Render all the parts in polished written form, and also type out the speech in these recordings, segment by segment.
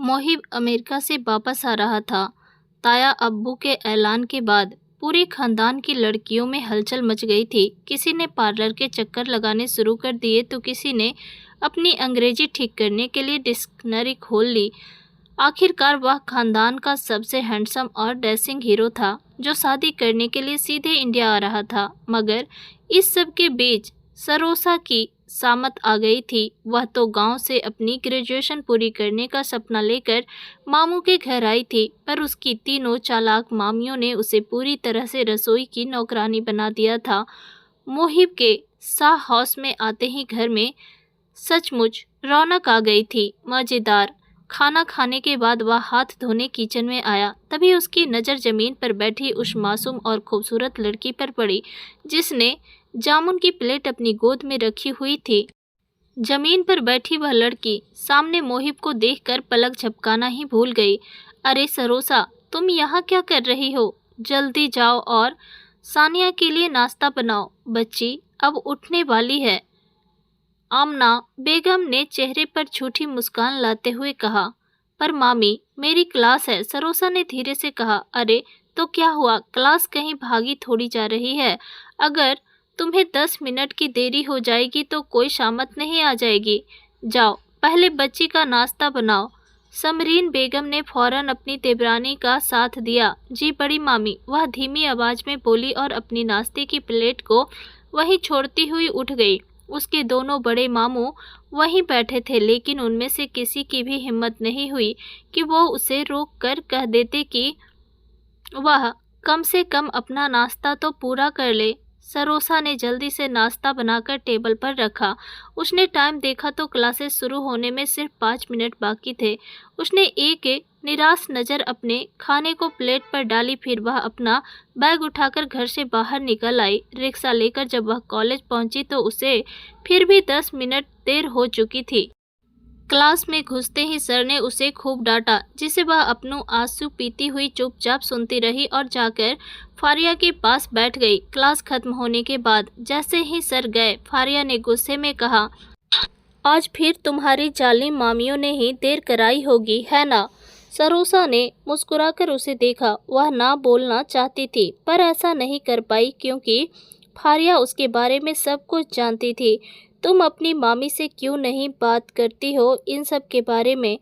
Mohib America से वापस आ रहा था। ताया अब्बू के ऐलान के बाद पूरे खानदान की लड़कियों में हलचल मच गई थी। किसी ने पार्लर के चक्कर लगाने शुरू कर दिए तो किसी ने अपनी अंग्रेजी ठीक करने के लिए डिक्शनरी खोल ली। आखिरकार वह खानदान का सबसे हैंडसम और डैशिंग हीरो था जो शादी करने के लिए सीधे इंडिया आ रहा था। मगर इस सब के बीच सरोसा की सामत आ गई थी। वह तो गांव से अपनी ग्रेजुएशन पूरी करने का सपना लेकर मामू के घर आई थी, पर उसकी तीनों चालाक मामियों ने उसे पूरी तरह से रसोई की नौकरानी बना दिया था। मोहिब के शाह हाउस में आते ही घर में सचमुच रौनक आ गई थी। मज़ेदार खाना खाने के बाद वह हाथ धोने किचन में आया, तभी उसकी नज़र ज़मीन पर बैठी उस मासूम और खूबसूरत लड़की पर पड़ी जिसने जामुन की प्लेट अपनी गोद में रखी हुई थी। जमीन पर बैठी वह लड़की सामने मोहिब को देखकर पलक झपकाना ही भूल गई। अरे सरोसा, तुम यहाँ क्या कर रही हो? जल्दी जाओ और सानिया के लिए नाश्ता बनाओ, बच्ची अब उठने वाली है। आमना बेगम ने चेहरे पर झूठी मुस्कान लाते हुए कहा। पर मामी, मेरी क्लास है, सरोसा ने धीरे से कहा। अरे तो क्या हुआ, क्लास कहीं भागी थोड़ी जा रही है। अगर तुम्हें 10 मिनट की देरी हो जाएगी तो कोई शामत नहीं आ जाएगी। जाओ पहले बच्ची का नाश्ता बनाओ। समरीन बेगम ने फौरन अपनी देवरानी का साथ दिया। जी बड़ी मामी, वह धीमी आवाज में बोली और अपनी नाश्ते की प्लेट को वहीं छोड़ती हुई उठ गई। उसके दोनों बड़े मामू वहीं बैठे थे, लेकिन उनमें से किसी की भी हिम्मत नहीं हुई कि वो उसे रोक कर कह देते कि वह कम से कम अपना नाश्ता तो पूरा कर ले। सरोसा ने जल्दी से नाश्ता बनाकर टेबल पर रखा। उसने टाइम देखा तो क्लासेस शुरू होने में सिर्फ 5 मिनट बाकी थे। उसने एक निराश नज़र अपने खाने को प्लेट पर डाली, फिर वह अपना बैग उठाकर घर से बाहर निकल आई। रिक्शा लेकर जब वह कॉलेज पहुंची तो उसे फिर भी 10 मिनट देर हो चुकी थी। क्लास में घुसते ही सर ने उसे खूब डांटा, जिसे वह अपनों आंसू पीती हुई चुपचाप सुनती रही और जाकर फारिया के पास बैठ गई। क्लास खत्म होने के बाद जैसे ही सर गए, फारिया ने गुस्से में कहा, आज फिर तुम्हारी जालिम मामियों ने ही देर कराई होगी, है ना? सरोसा ने मुस्कुराकर उसे देखा। वह ना बोलना चाहती थी पर ऐसा नहीं कर पाई क्योंकि फारिया उसके बारे में सब कुछ जानती थी। तुम अपनी मामी से क्यों नहीं बात करती हो इन सब के बारे में?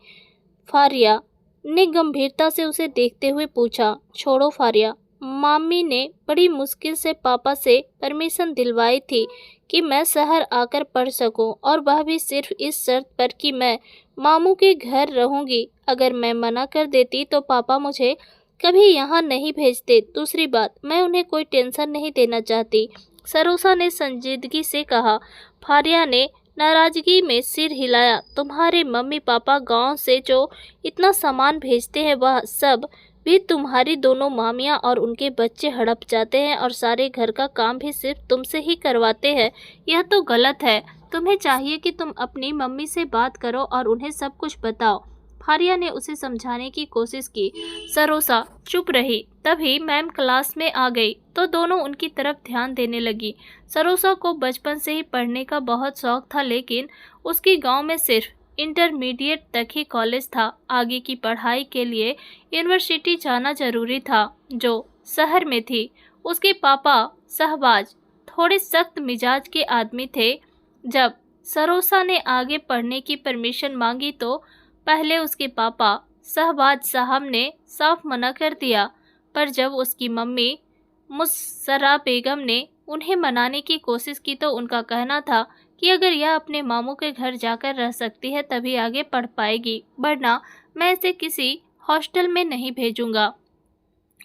फारिया ने गंभीरता से उसे देखते हुए पूछा। छोड़ो फारिया, मामी ने बड़ी मुश्किल से पापा से परमिशन दिलवाई थी कि मैं शहर आकर पढ़ सकूं, और वह भी सिर्फ इस शर्त पर कि मैं मामू के घर रहूंगी। अगर मैं मना कर देती तो पापा मुझे कभी यहाँ नहीं भेजते। दूसरी बात, मैं उन्हें कोई टेंशन नहीं देना चाहती, सरोसा ने संजीदगी से कहा। फारिया ने नाराजगी में सिर हिलाया। तुम्हारे मम्मी पापा गांव से जो इतना सामान भेजते हैं वह सब भी तुम्हारी दोनों मामियां और उनके बच्चे हड़प जाते हैं, और सारे घर का काम भी सिर्फ तुमसे ही करवाते हैं। यह तो गलत है। तुम्हें चाहिए कि तुम अपनी मम्मी से बात करो और उन्हें सब कुछ बताओ। फारिया ने उसे समझाने की कोशिश की। सरोसा चुप रही। तभी मैम क्लास में आ गई तो दोनों उनकी तरफ ध्यान देने लगी। सरोसा को बचपन से ही पढ़ने का बहुत शौक था, लेकिन उसकी गांव में सिर्फ इंटरमीडिएट तक ही कॉलेज था। आगे की पढ़ाई के लिए यूनिवर्सिटी जाना जरूरी था, जो शहर में थी। उसके पापा शहबाज थोड़े सख्त मिजाज के आदमी थे। जब सरोसा ने आगे पढ़ने की परमिशन मांगी तो पहले उसके पापा शहबाज साहब ने साफ मना कर दिया, पर जब उसकी मम्मी मुस्सरा बेगम ने उन्हें मनाने की कोशिश की तो उनका कहना था कि अगर यह अपने मामू के घर जाकर रह सकती है तभी आगे पढ़ पाएगी, वरना मैं इसे किसी हॉस्टल में नहीं भेजूंगा।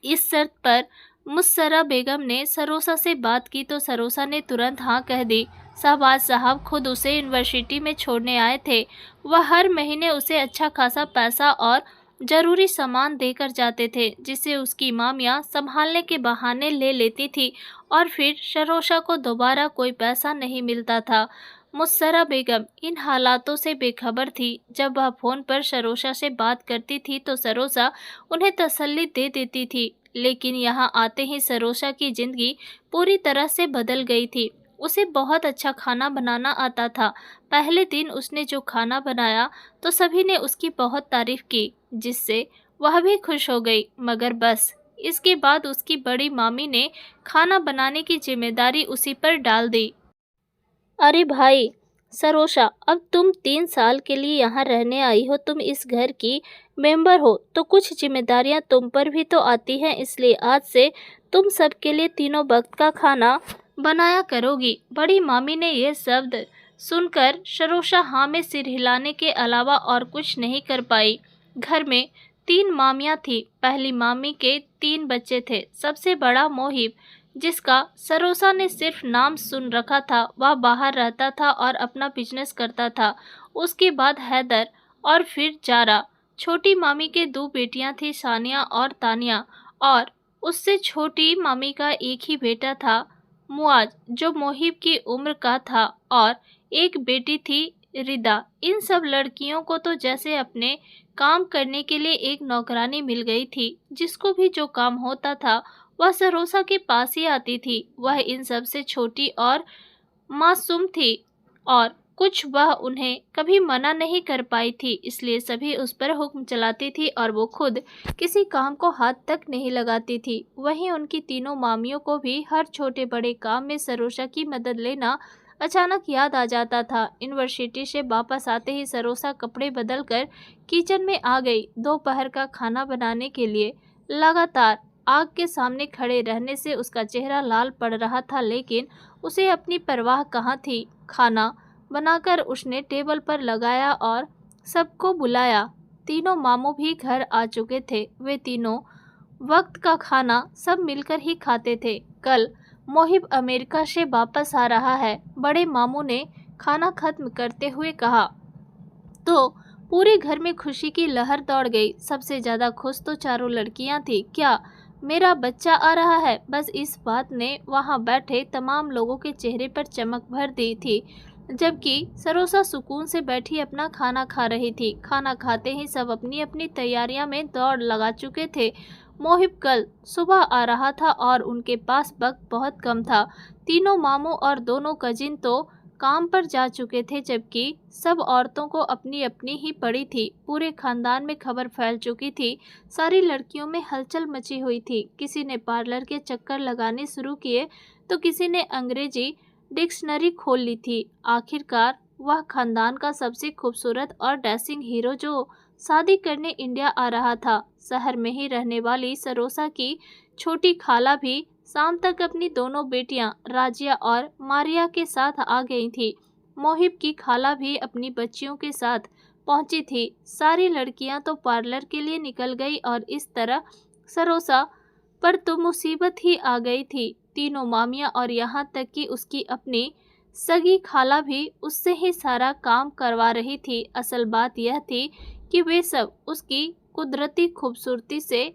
इस शर्त पर मुस्सरा बेगम ने सरोसा से बात की तो सरोसा ने तुरंत हाँ कह दी। शहबाज साहब खुद उसे यूनिवर्सिटी में छोड़ने आए थे। वह हर महीने उसे अच्छा खासा पैसा और जरूरी सामान देकर जाते थे, जिसे उसकी मामियाँ संभालने के बहाने ले लेती थी, और फिर सरोसा को दोबारा कोई पैसा नहीं मिलता था। मुस्सरा बेगम इन हालातों से बेखबर थी। जब वह फ़ोन पर सरोसा से बात करती थी तो सरोसा उन्हें तसल्ली दे देती थी, लेकिन यहाँ आते ही सरोसा की जिंदगी पूरी तरह से बदल गई थी। उसे बहुत अच्छा खाना बनाना आता था। पहले दिन उसने जो खाना बनाया तो सभी ने उसकी बहुत तारीफ की, जिससे वह भी खुश हो गई। मगर बस इसके बाद उसकी बड़ी मामी ने खाना बनाने की जिम्मेदारी उसी पर डाल दी। अरे भाई सरोशा, अब तुम 3 साल के लिए यहाँ रहने आई हो, तुम इस घर की मेंबर हो, तो कुछ जिम्मेदारियाँ तुम पर भी तो आती हैं। इसलिए आज से तुम सबके लिए तीनों वक्त का खाना बनाया करोगी। बड़ी मामी ने यह शब्द सुनकर सरोशा हाँ में सिर हिलाने के अलावा और कुछ नहीं कर पाई। घर में 3 मामियाँ थी। पहली मामी के 3 बच्चे थे। सबसे बड़ा मोहिब, जिसका सरोसा ने सिर्फ नाम सुन रखा था, वह बाहर रहता था और अपना बिजनेस करता था। उसके बाद हैदर और फिर जारा। छोटी मामी के 2 बेटियां थी, सानिया और तानिया, और उससे छोटी मामी का एक ही बेटा था, मुआज, जो मोहिब की उम्र का था, और एक बेटी थी, रिदा। इन सब लड़कियों को तो जैसे अपने काम करने के लिए एक नौकरानी मिल गई थी। जिसको भी जो काम होता था वह सरोसा के पास ही आती थी। वह इन सब से छोटी और मासूम थी, और कुछ वह उन्हें कभी मना नहीं कर पाई थी, इसलिए सभी उस पर हुक्म चलाती थी और वो खुद किसी काम को हाथ तक नहीं लगाती थी। वहीं उनकी तीनों मामियों को भी हर छोटे बड़े काम में सरोसा की मदद लेना अचानक याद आ जाता था। यूनिवर्सिटी से वापस आते ही सरोसा कपड़े बदलकर किचन में आ गई। दोपहर का खाना बनाने के लिए लगातार आग के सामने खड़े रहने से उसका चेहरा लाल पड़ रहा था, लेकिन उसे अपनी परवाह कहाँ थी। खाना बनाकर उसने टेबल पर लगाया और सबको बुलाया। तीनों मामू भी घर आ चुके थे। वे तीनों वक्त का खाना सब मिलकर ही खाते थे। कल मोहिब अमेरिका से वापस आ रहा है, बड़े मामू ने खाना खत्म करते हुए कहा। तो पूरे घर में खुशी की लहर दौड़ गई। सबसे ज़्यादा खुश तो चारों लड़कियां थीं। क्या मेरा बच्चा आ रहा है? बस इस बात ने वहां बैठे तमाम लोगों के चेहरे पर चमक भर दी थी। जबकि सरोसा सुकून से बैठी अपना खाना खा रही थी। खाना खाते ही सब अपनी अपनी तैयारियां में दौड़ लगा चुके थे। मोहिब कल सुबह आ रहा था और उनके पास वक्त बहुत कम था। तीनों मामू और दोनों कजिन तो काम पर जा चुके थे, जबकि सब औरतों को अपनी अपनी ही पड़ी थी। पूरे खानदान में खबर फैल चुकी थी। सारी लड़कियों में हलचल मची हुई थी। किसी ने पार्लर के चक्कर लगाने शुरू किए तो किसी ने अंग्रेजी डिक्शनरी खोल ली थी। आखिरकार वह खानदान का सबसे खूबसूरत और डैशिंग हीरो जो शादी करने इंडिया आ रहा था। शहर में ही रहने वाली सरोसा की छोटी खाला भी शाम तक अपनी दोनों बेटियां राजिया और मारिया के साथ आ गई थी। मोहिब की खाला भी अपनी बच्चियों के साथ पहुंची थी। सारी लड़कियां तो पार्लर के लिए निकल गई और इस तरह सरोसा पर तो मुसीबत ही आ गई थी। तीनों मामियां और यहाँ तक कि उसकी अपनी सगी खाला भी उससे ही सारा काम करवा रही थी। असल बात यह थी कि वे सब उसकी कुदरती खूबसूरती से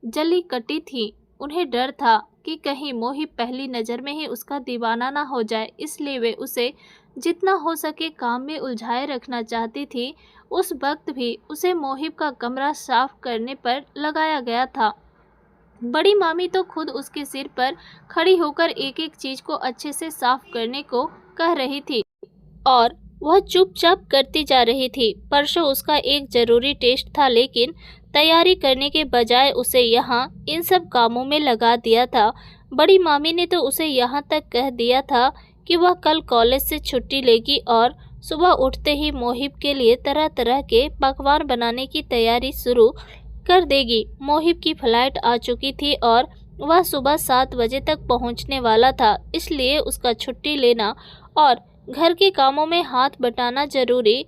जली कटी थी। उन्हें डर था कि कहीं मोहिब पहली नज़र में ही उसका दीवाना ना हो जाए, इसलिए वे उसे जितना हो सके काम में उलझाए रखना चाहती थी। उस वक्त भी उसे मोहिब का कमरा साफ करने पर लगाया गया था। बड़ी मामी तो खुद उसके सिर पर खड़ी होकर एक एक चीज को अच्छे से साफ करने को कह रही थी और वह चुपचाप करती जा रही थी। परसों उसका एक जरूरी टेस्ट था, लेकिन तैयारी करने के बजाय उसे यहाँ इन सब कामों में लगा दिया था। बड़ी मामी ने तो उसे यहाँ तक कह दिया था कि वह कल कॉलेज से छुट्टी लेगी और सुबह उठते ही मोहिब के लिए तरह तरह के पकवान बनाने की तैयारी शुरू कर देगी। मोहिब की फ्लाइट आ चुकी थी और वह सुबह 7 बजे तक पहुंचने वाला था, इसलिए उसका छुट्टी लेना और घर के कामों में हाथ बटाना जरूरी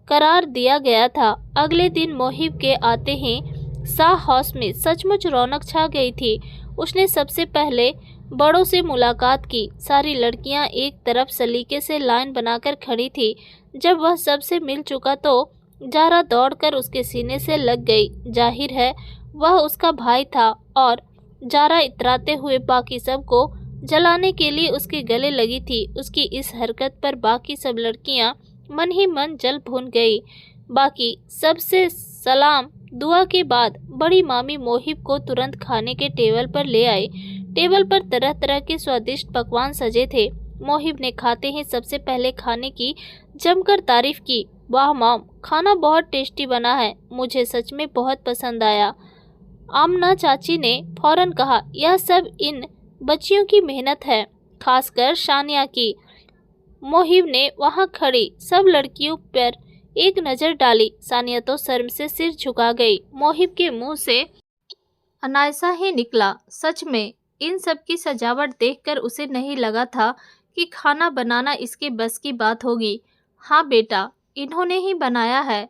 करार दिया गया था। अगले दिन मोहिब के आते ही शाह हाउस में सचमुच रौनक छा गई थी। उसने सबसे पहले बड़ों से मुलाकात की। सारी लड़कियां एक तरफ सलीके से लाइन बनाकर खड़ी थी। जब वह सबसे मिल चुका तो जारा दौड़कर उसके सीने से लग गई। जाहिर है वह उसका भाई था और जारा इतराते हुए बाकी सबको जलाने के लिए उसके गले लगी थी। उसकी इस हरकत पर बाकी सब लड़कियां मन ही मन जल भुन गई। बाकी सबसे सलाम दुआ के बाद बड़ी मामी मोहिब को तुरंत खाने के टेबल पर ले आई। टेबल पर तरह तरह के स्वादिष्ट पकवान सजे थे। मोहिब ने खाते ही सबसे पहले खाने की जमकर तारीफ की। वाह मॉम, खाना बहुत टेस्टी बना है, मुझे सच में बहुत पसंद आया। आमना चाची ने फौरन कहा, यह सब इन बच्चियों की मेहनत है, खासकर शानिया की। मोहिब ने वहां खड़ी सब लड़कियों पर एक नज़र डाली। सानिया तो शर्म से सिर झुका गई। मोहिब के मुंह से अनायसा ही निकला, सच में इन सब की सजावट देखकर उसे नहीं लगा था कि खाना बनाना इसके बस की बात होगी। हाँ बेटा, इन्होंने ही बनाया है,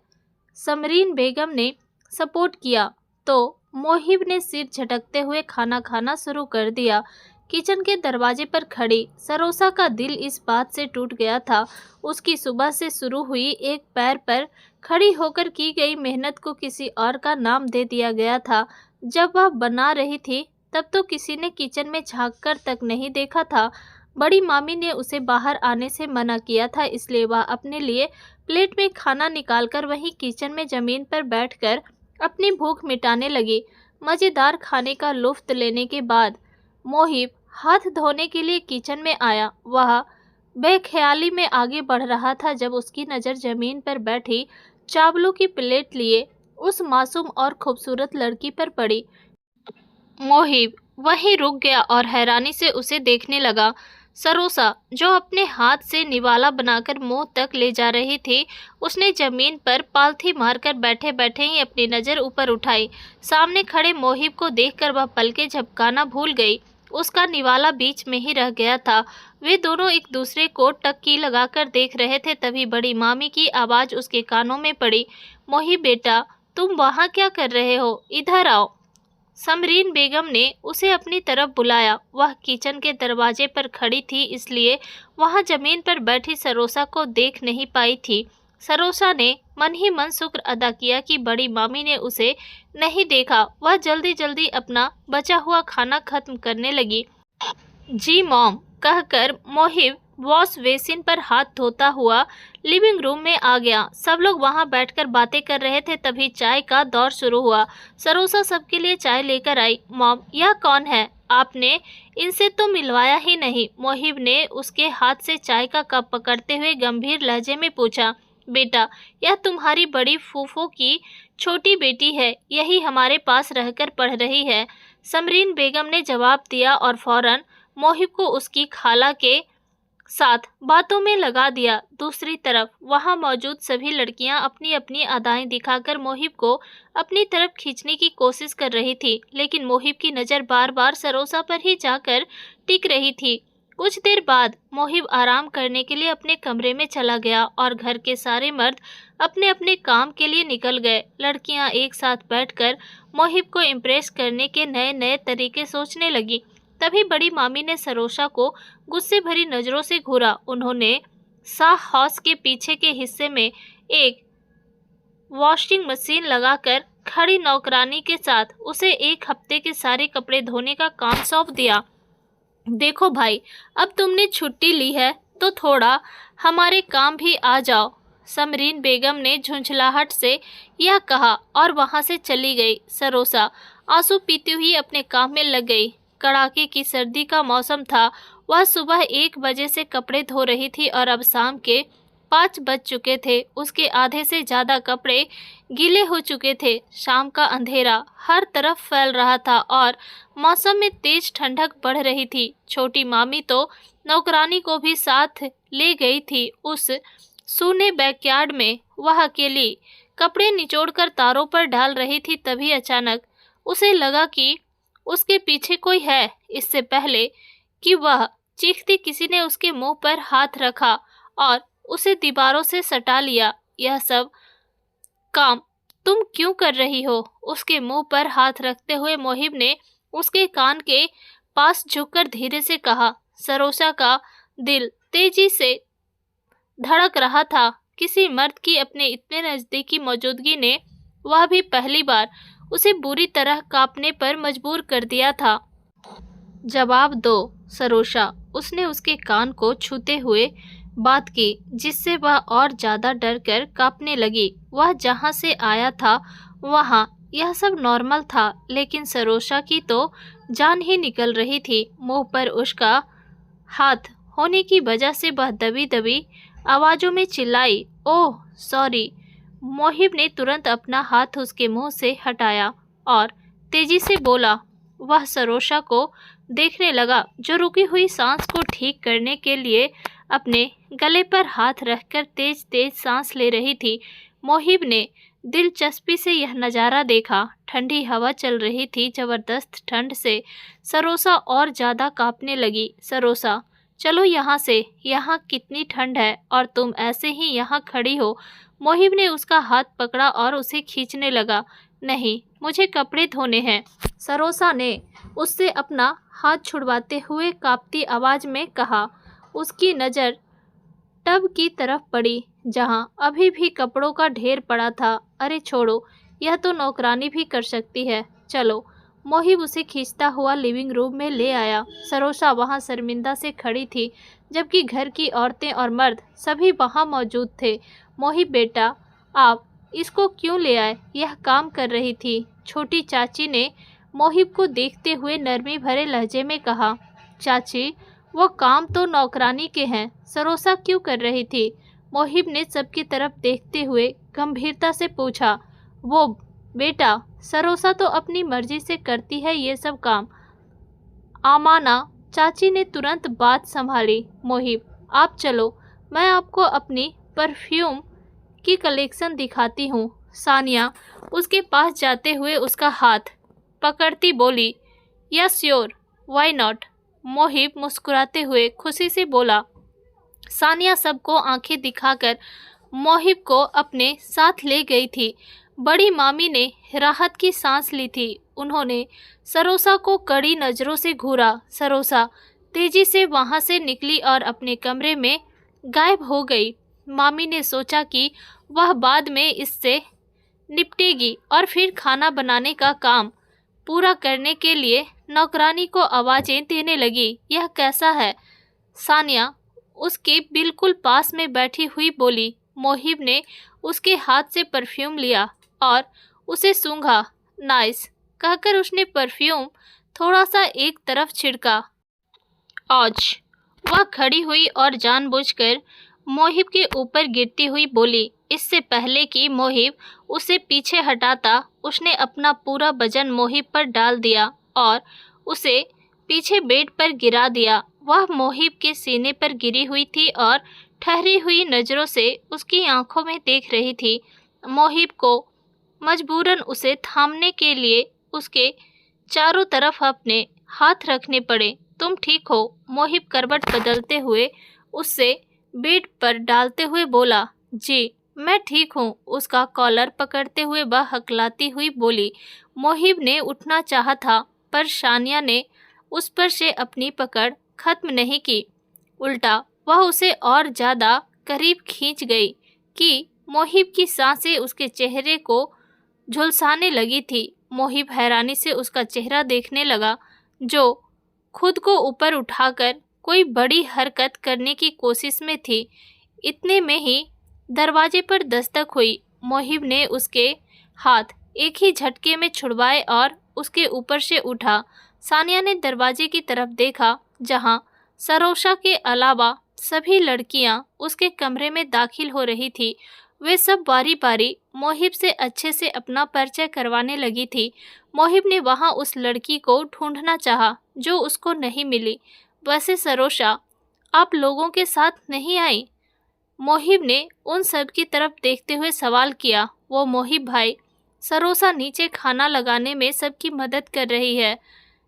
समरीन बेगम ने सपोर्ट किया। तो मोहिब ने सिर झटकते हुए खाना खाना शुरू कर दिया। किचन के दरवाजे पर खड़ी सरोसा का दिल इस बात से टूट गया था। उसकी सुबह से शुरू हुई एक पैर पर खड़ी होकर की गई मेहनत को किसी और का नाम दे दिया गया था। जब वह बना रही थी तब तो किसी ने किचन में झांककर तक नहीं देखा था। बड़ी मामी ने उसे बाहर आने से मना किया था, इसलिए वह अपने लिए प्लेट में खाना निकालकर वहीं किचन में जमीन पर बैठकर अपनी भूख मिटाने लगी। मज़ेदार खाने का लुत्फ लेने के बाद मोहिब हाथ धोने के लिए किचन में आया। वह बेख्याली में आगे बढ़ रहा था जब उसकी नज़र जमीन पर बैठी चावलों की प्लेट लिए उस मासूम और खूबसूरत लड़की पर पड़ी। मोहिब वहीं रुक गया और हैरानी से उसे देखने लगा। सरोसा, जो अपने हाथ से निवाला बनाकर मुंह तक ले जा रही थी, उसने जमीन पर पालथी मारकर बैठे बैठे ही अपनी नज़र ऊपर उठाई। सामने खड़े मोहिब को देखकर वह पलकें झपकाना भूल गई। उसका निवाला बीच में ही रह गया था। वे दोनों एक दूसरे को टक्की लगाकर देख रहे थे। तभी बड़ी मामी की आवाज़ उसके कानों में पड़ी, मोहिब बेटा, तुम वहाँ क्या कर रहे हो, इधर आओ। समरीन बेगम ने उसे अपनी तरफ बुलाया। वह किचन के दरवाजे पर खड़ी थी, इसलिए वहां जमीन पर बैठी सरोसा को देख नहीं पाई थी। सरोसा ने मन ही मन शुक्र अदा किया कि बड़ी मामी ने उसे नहीं देखा। वह जल्दी जल्दी अपना बचा हुआ खाना खत्म करने लगी। जी मॉम कहकर मोहिब वॉश बेसिन पर हाथ धोता हुआ लिविंग रूम में आ गया। सब लोग वहां बैठकर बातें कर रहे थे। तभी चाय का दौर शुरू हुआ। सरोसा सबके लिए चाय लेकर आई। मॉम, यह कौन है? आपने इनसे तो मिलवाया ही नहीं। मोहिब ने उसके हाथ से चाय का कप पकड़ते हुए गंभीर लहजे में पूछा। बेटा, यह तुम्हारी बड़ी फूफो की छोटी बेटी है, यही हमारे पास रहकर पढ़ रही है, समरीन बेगम ने जवाब दिया और फौरन मोहिब को उसकी खाला के साथ बातों में लगा दिया। दूसरी तरफ वहां मौजूद सभी लड़कियां अपनी अपनी अदाएं दिखाकर मोहिब को अपनी तरफ खींचने की कोशिश कर रही थी, लेकिन मोहिब की नज़र बार बार सरोसा पर ही जाकर टिक रही थी। कुछ देर बाद मोहिब आराम करने के लिए अपने कमरे में चला गया और घर के सारे मर्द अपने अपने काम के लिए निकल गए। लड़कियां एक साथ बैठकर मोहिब को इम्प्रेस करने के नए नए तरीके सोचने लगी। तभी बड़ी मामी ने सरोसा को गुस्से भरी नज़रों से घूरा। उन्होंने साह हाउस के पीछे के हिस्से में एक वॉशिंग मशीन लगाकर खड़ी नौकरानी के साथ उसे एक हफ्ते के सारे कपड़े धोने का काम सौंप दिया। देखो भाई, अब तुमने छुट्टी ली है तो थोड़ा हमारे काम भी आ जाओ, समरीन बेगम ने झुंझलाहट से यह कहा और वहां से चली गई। सरोसा आंसू पीती हुई अपने काम में लग गई। कड़ाके की सर्दी का मौसम था। वह सुबह 1 बजे से कपड़े धो रही थी और अब शाम के 5 बज चुके थे। उसके आधे से ज़्यादा कपड़े गीले हो चुके थे। शाम का अंधेरा हर तरफ फैल रहा था और मौसम में तेज ठंडक बढ़ रही थी। छोटी मामी तो नौकरानी को भी साथ ले गई थी। उस सूने बैकयार्ड में वह अकेली कपड़े निचोड़कर तारों पर डाल रही थी। तभी अचानक उसे लगा कि उसके पीछे कोई है। इससे पहले कि वह चीखती, किसी ने उसके मुंह पर हाथ रखा और उसे दीवारों से सटा लिया। यह सब काम तुम क्यों कर रही हो? उसके मुंह पर हाथ रखते हुए मोहिब ने उसके कान के पास झुककर धीरे से कहा। सरोसा का दिल तेजी से धड़क रहा था। किसी मर्द की अपने इतने नज़दीकी मौजूदगी ने वह भी पहली बार उसे बुरी तरह कांपने पर मजबूर कर दिया था। जवाब दो सरोसा, उसने उसके कान को छूते हुए बात की, जिससे वह और ज़्यादा डर कर कांपने लगी। वह जहाँ से आया था वहाँ यह सब नॉर्मल था, लेकिन सरोसा की तो जान ही निकल रही थी। मुंह पर उसका हाथ होने की वजह से वह दबी दबी आवाज़ों में चिल्लाई, ओह सॉरी। मोहिब ने तुरंत अपना हाथ उसके मुंह से हटाया और तेजी से बोला। वह सरोशा को देखने लगा जो रुकी हुई सांस को ठीक करने के लिए अपने गले पर हाथ रखकर तेज तेज सांस ले रही थी। मोहिब ने दिलचस्पी से यह नज़ारा देखा। ठंडी हवा चल रही थी। ज़बरदस्त ठंड से सरोसा और ज़्यादा कांपने लगी। सरोसा, चलो यहाँ से, यहाँ कितनी ठंड है और तुम ऐसे ही यहाँ खड़ी हो। मोहिब ने उसका हाथ पकड़ा और उसे खींचने लगा। नहीं, मुझे कपड़े धोने हैं, सरोसा ने उससे अपना हाथ छुड़वाते हुए कांपती आवाज़ में कहा। उसकी नज़र टब की तरफ पड़ी जहां अभी भी कपड़ों का ढेर पड़ा था। अरे छोड़ो, यह तो नौकरानी भी कर सकती है, चलो। मोहिब उसे खींचता हुआ लिविंग रूम में ले आया। सरोसा वहां शर्मिंदा से खड़ी थी, जबकि घर की औरतें और मर्द सभी वहां मौजूद थे। मोहिब बेटा, आप इसको क्यों ले आए? यह काम कर रही थी। छोटी चाची ने मोहिब को देखते हुए नरमी भरे लहजे में कहा। चाची, वो काम तो नौकरानी के हैं, सरोसा क्यों कर रही थी? मोहिब ने सबकी तरफ देखते हुए गंभीरता से पूछा। वो बेटा, सरोसा तो अपनी मर्जी से करती है ये सब काम। आमाना चाची ने तुरंत बात संभाली। मोहिब, आप चलो, मैं आपको अपनी परफ्यूम की कलेक्शन दिखाती हूँ। सानिया उसके पास जाते हुए उसका हाथ पकड़ती बोली, yes sure, why not. Mohib मुस्कुराते हुए खुशी से बोला। सानिया सबको आंखें दिखाकर मोहिब को अपने साथ ले गई थी। बड़ी मामी ने राहत की सांस ली थी। उन्होंने सरोसा को कड़ी नज़रों से घूरा। सरोसा तेजी से वहां से निकली और अपने कमरे में गायब हो गई। मामी ने सोचा कि वह बाद में इससे निपटेगी और फिर खाना बनाने का काम पूरा करने के लिए नौकरानी को आवाज़ें देने लगी। यह कैसा है? सानिया उसके बिल्कुल पास में बैठी हुई बोली। मोहिब ने उसके हाथ से परफ्यूम लिया और उसे सूंघा। नाइस कहकर उसने परफ्यूम थोड़ा सा एक तरफ छिड़का। औच! वह खड़ी हुई और जानबूझकर मोहिब के ऊपर गिरती हुई बोली। इससे पहले कि मोहिब उसे पीछे हटाता, उसने अपना पूरा वजन मोहिब पर डाल दिया और उसे पीछे बेड पर गिरा दिया। वह मोहिब के सीने पर गिरी हुई थी और ठहरी हुई नज़रों से उसकी आंखों में देख रही थी। मोहिब को मजबूरन उसे थामने के लिए उसके चारों तरफ अपने हाथ रखने पड़े। तुम ठीक हो? मोहिब करवट बदलते हुए उससे बेड पर डालते हुए बोला। जी, मैं ठीक हूँ, उसका कॉलर पकड़ते हुए वह हकलाती हुई बोली। मोहिब ने उठना चाहा था, पर सानिया ने उस पर से अपनी पकड़ खत्म नहीं की। उल्टा वह उसे और ज़्यादा करीब खींच गई कि मोहिब की सांसें उसके चेहरे को झुलसाने लगी थी। मोहिब हैरानी से उसका चेहरा देखने लगा, जो खुद को ऊपर उठाकर कोई बड़ी हरकत करने की कोशिश में थी। इतने में ही दरवाजे पर दस्तक हुई। मोहिब ने उसके हाथ एक ही झटके में छुड़वाए और उसके ऊपर से उठा। सानिया ने दरवाजे की तरफ देखा, जहां सरोशा के अलावा सभी लड़कियां उसके कमरे में दाखिल हो रही थी। वे सब बारी बारी मोहिब से अच्छे से अपना परिचय करवाने लगी थी। मोहिब ने वहां उस लड़की को ढूंढना चाहा जो उसको नहीं मिली। वैसे सरोशा, आप लोगों के साथ नहीं आई? मोहिब ने उन सब की तरफ देखते हुए सवाल किया। वो मोहिब भाई, सरोसा नीचे खाना लगाने में सबकी मदद कर रही है,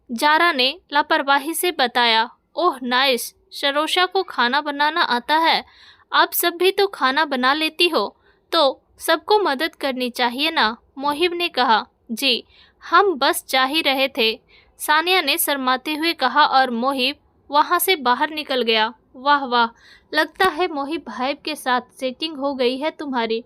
जारा ने लापरवाही से बताया। ओह नाइस, सरोसा को खाना बनाना आता है। आप सब भी तो खाना बना लेती हो, तो सबको मदद करनी चाहिए ना, मोहिब ने कहा। जी, हम बस जा ही रहे थे, सानिया ने शर्माते हुए कहा और मोहिब वहाँ से बाहर निकल गया। वाह वाह, लगता है मोहिब भाई के साथ सेटिंग हो गई है तुम्हारी,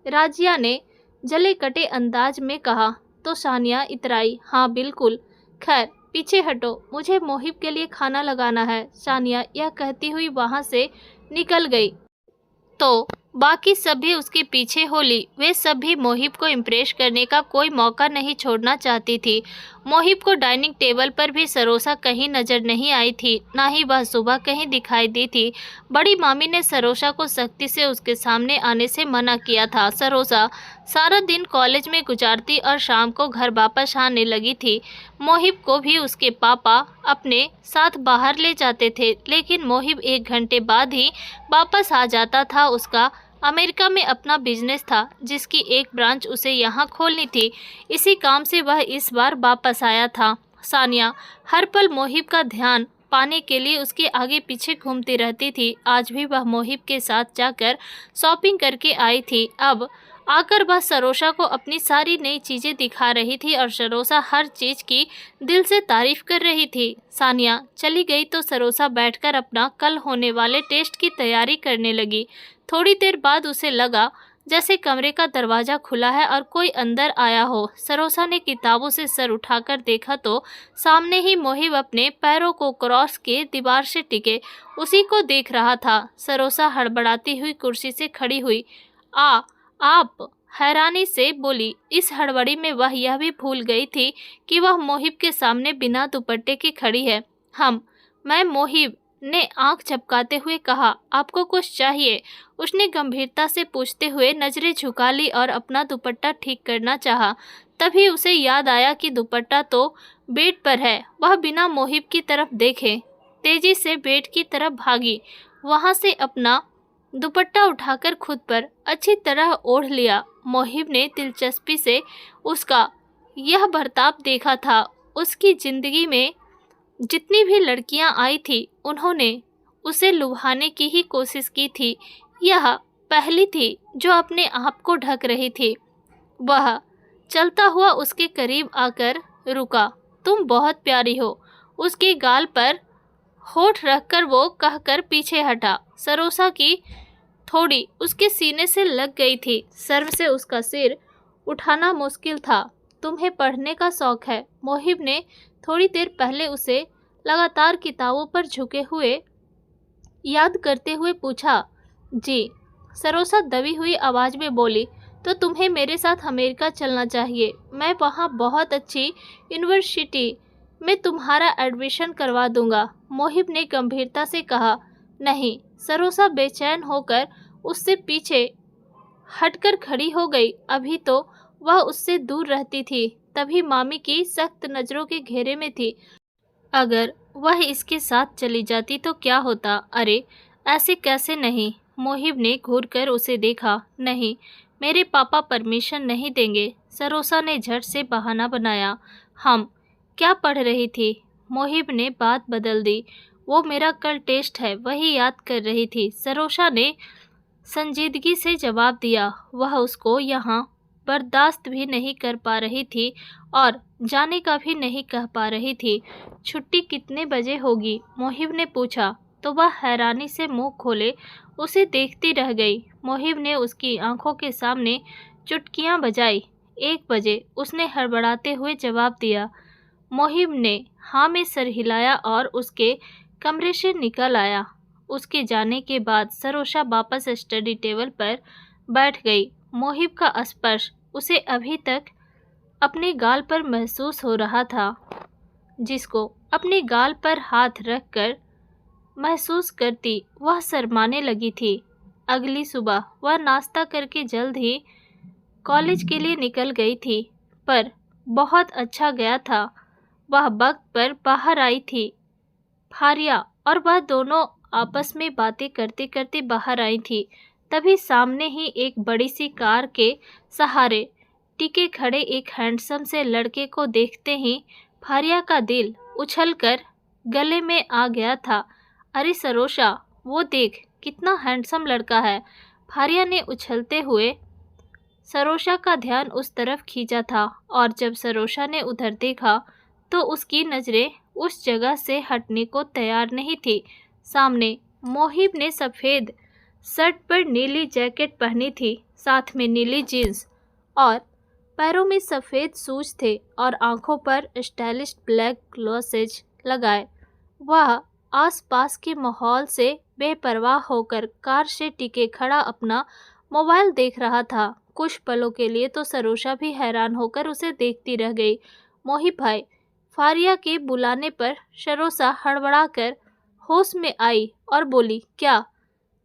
राजिया ने जले कटे अंदाज में कहा। तो सानिया इतराई, हाँ बिल्कुल। खैर पीछे हटो, मुझे मोहिब के लिए खाना लगाना है। सानिया यह कहती हुई वहाँ से निकल गई। तो बाकी सभी उसके पीछे हो ली। वे सभी मोहिब को इम्प्रेस करने का कोई मौका नहीं छोड़ना चाहती थी। मोहिब को डाइनिंग टेबल पर भी सरोसा कहीं नजर नहीं आई थी, ना ही वह सुबह कहीं दिखाई दी थी। बड़ी मामी ने सरोसा को सख्ती से उसके सामने आने से मना किया था। सरोसा सारा दिन कॉलेज में गुजारती और शाम को घर वापस आने लगी थी। मोहिब को भी उसके पापा अपने साथ बाहर ले जाते थे, लेकिन मोहिब 1 घंटे बाद ही वापस आ जाता था। उसका अमेरिका में अपना बिजनेस था, जिसकी एक ब्रांच उसे यहाँ खोलनी थी। इसी काम से वह इस बार वापस आया था। सानिया हर पल मोहिब का ध्यान पाने के लिए उसके आगे पीछे घूमती रहती थी। आज भी वह मोहिब के साथ जाकर शॉपिंग करके आई थी। अब आकर वह सरोसा को अपनी सारी नई चीज़ें दिखा रही थी और सरोसा हर चीज़ की दिल से तारीफ कर रही थी। सानिया चली गई तो सरोसा बैठकर अपना कल होने वाले टेस्ट की तैयारी करने लगी। थोड़ी देर बाद उसे लगा जैसे कमरे का दरवाज़ा खुला है और कोई अंदर आया हो। सरोसा ने किताबों से सर उठाकर देखा तो सामने ही मोहिब अपने पैरों को क्रॉस किए दीवार से टिके उसी को देख रहा था। सरोसा हड़बड़ाती हुई कुर्सी से खड़ी हुई। आप हैरानी से बोली। इस हड़बड़ी में वह यह भी भूल गई थी कि वह मोहिब के सामने बिना दुपट्टे के खड़ी है। मैं मोहिब ने आंख झपकाते हुए कहा। आपको कुछ चाहिए? उसने गंभीरता से पूछते हुए नजरें झुका ली और अपना दुपट्टा ठीक करना चाहा। तभी उसे याद आया कि दुपट्टा तो बेड पर है। वह बिना मोहिब की तरफ देखे तेजी से बेड की तरफ भागी। वहां से अपना दुपट्टा उठाकर खुद पर अच्छी तरह ओढ़ लिया। मोहिब ने दिलचस्पी से उसका यह बर्ताव देखा था। उसकी जिंदगी में जितनी भी लड़कियां आई थी, उन्होंने उसे लुभाने की ही कोशिश की थी। यह पहली थी जो अपने आप को ढक रही थी। वह चलता हुआ उसके करीब आकर रुका। तुम बहुत प्यारी हो। उसके गाल पर होठ रखकर वो कहकर पीछे हटा। सरोसा की थोड़ी उसके सीने से लग गई थी। शर्म से उसका सिर उठाना मुश्किल था। तुम्हें पढ़ने का शौक है? मोहिब ने थोड़ी देर पहले उसे लगातार किताबों पर झुके हुए याद करते हुए पूछा। जी। सरोसा दबी हुई आवाज़ में बोली। तो तुम्हें मेरे साथ अमेरिका चलना चाहिए। मैं वहाँ बहुत अच्छी यूनिवर्सिटी में तुम्हारा एडमिशन करवा दूंगा। मोहिब ने गंभीरता से कहा। नहीं। सरोसा बेचैन होकर उससे पीछे हटकर खड़ी हो गई। अभी तो वह उससे दूर रहती थी, तभी मामी की सख्त नज़रों के घेरे में थी। अगर वह इसके साथ चली जाती तो क्या होता? अरे ऐसे कैसे नहीं? मोहिब ने घूरकर उसे देखा। नहीं, मेरे पापा परमिशन नहीं देंगे। सरोसा ने झट से बहाना बनाया। हम क्या पढ़ रही थी? मोहिब ने बात बदल दी। वो मेरा कल टेस्ट है, वही याद कर रही थी। सरोसा ने संजीदगी से जवाब दिया। वह उसको यहाँ बर्दाश्त भी नहीं कर पा रही थी और जाने का भी नहीं कह पा रही थी। छुट्टी कितने बजे होगी? मोहिब ने पूछा तो वह हैरानी से मुंह खोले उसे देखती रह गई। मोहिब ने उसकी आंखों के सामने चुटकियां बजाई। 1 बजे, उसने हड़बड़ाते हुए जवाब दिया। मोहिब ने हाँ में सर हिलाया और उसके कमरे से निकल आया। उसके जाने के बाद सरोसा वापस स्टडी टेबल पर बैठ गई। मोहिब का स्पर्श उसे अभी तक अपने गाल पर महसूस हो रहा था, जिसको अपने गाल पर हाथ रखकर महसूस करती वह शर्माने लगी थी। अगली सुबह वह नाश्ता करके जल्द ही कॉलेज के लिए निकल गई थी, पर बहुत अच्छा गया था। वह वक्त पर बाहर आई थी। फारिया और वह दोनों आपस में बातें करते करते बाहर आई थी। तभी सामने ही एक बड़ी सी कार के सहारे टिके खड़े एक हैंडसम से लड़के को देखते ही फारिया का दिल उछलकर गले में आ गया था। अरे सरोसा, वो देख कितना हैंडसम लड़का है। फारिया ने उछलते हुए सरोसा का ध्यान उस तरफ खींचा था और जब सरोसा ने उधर देखा तो उसकी नज़रें उस जगह से हटने को तैयार नहीं थी। सामने मोहिब ने सफ़ेद शर्ट पर नीली जैकेट पहनी थी, साथ में नीली जीन्स और पैरों में सफ़ेद शूज थे और आंखों पर स्टाइलिश ब्लैक ग्लासेज लगाए। वह आसपास के माहौल से बेपरवाह होकर कार से टिके खड़ा अपना मोबाइल देख रहा था। कुछ पलों के लिए तो सरोसा भी हैरान होकर उसे देखती रह गई। मोहिब भाई, फारिया के बुलाने पर सरोसा हड़बड़ाकर होश में आई और बोली, क्या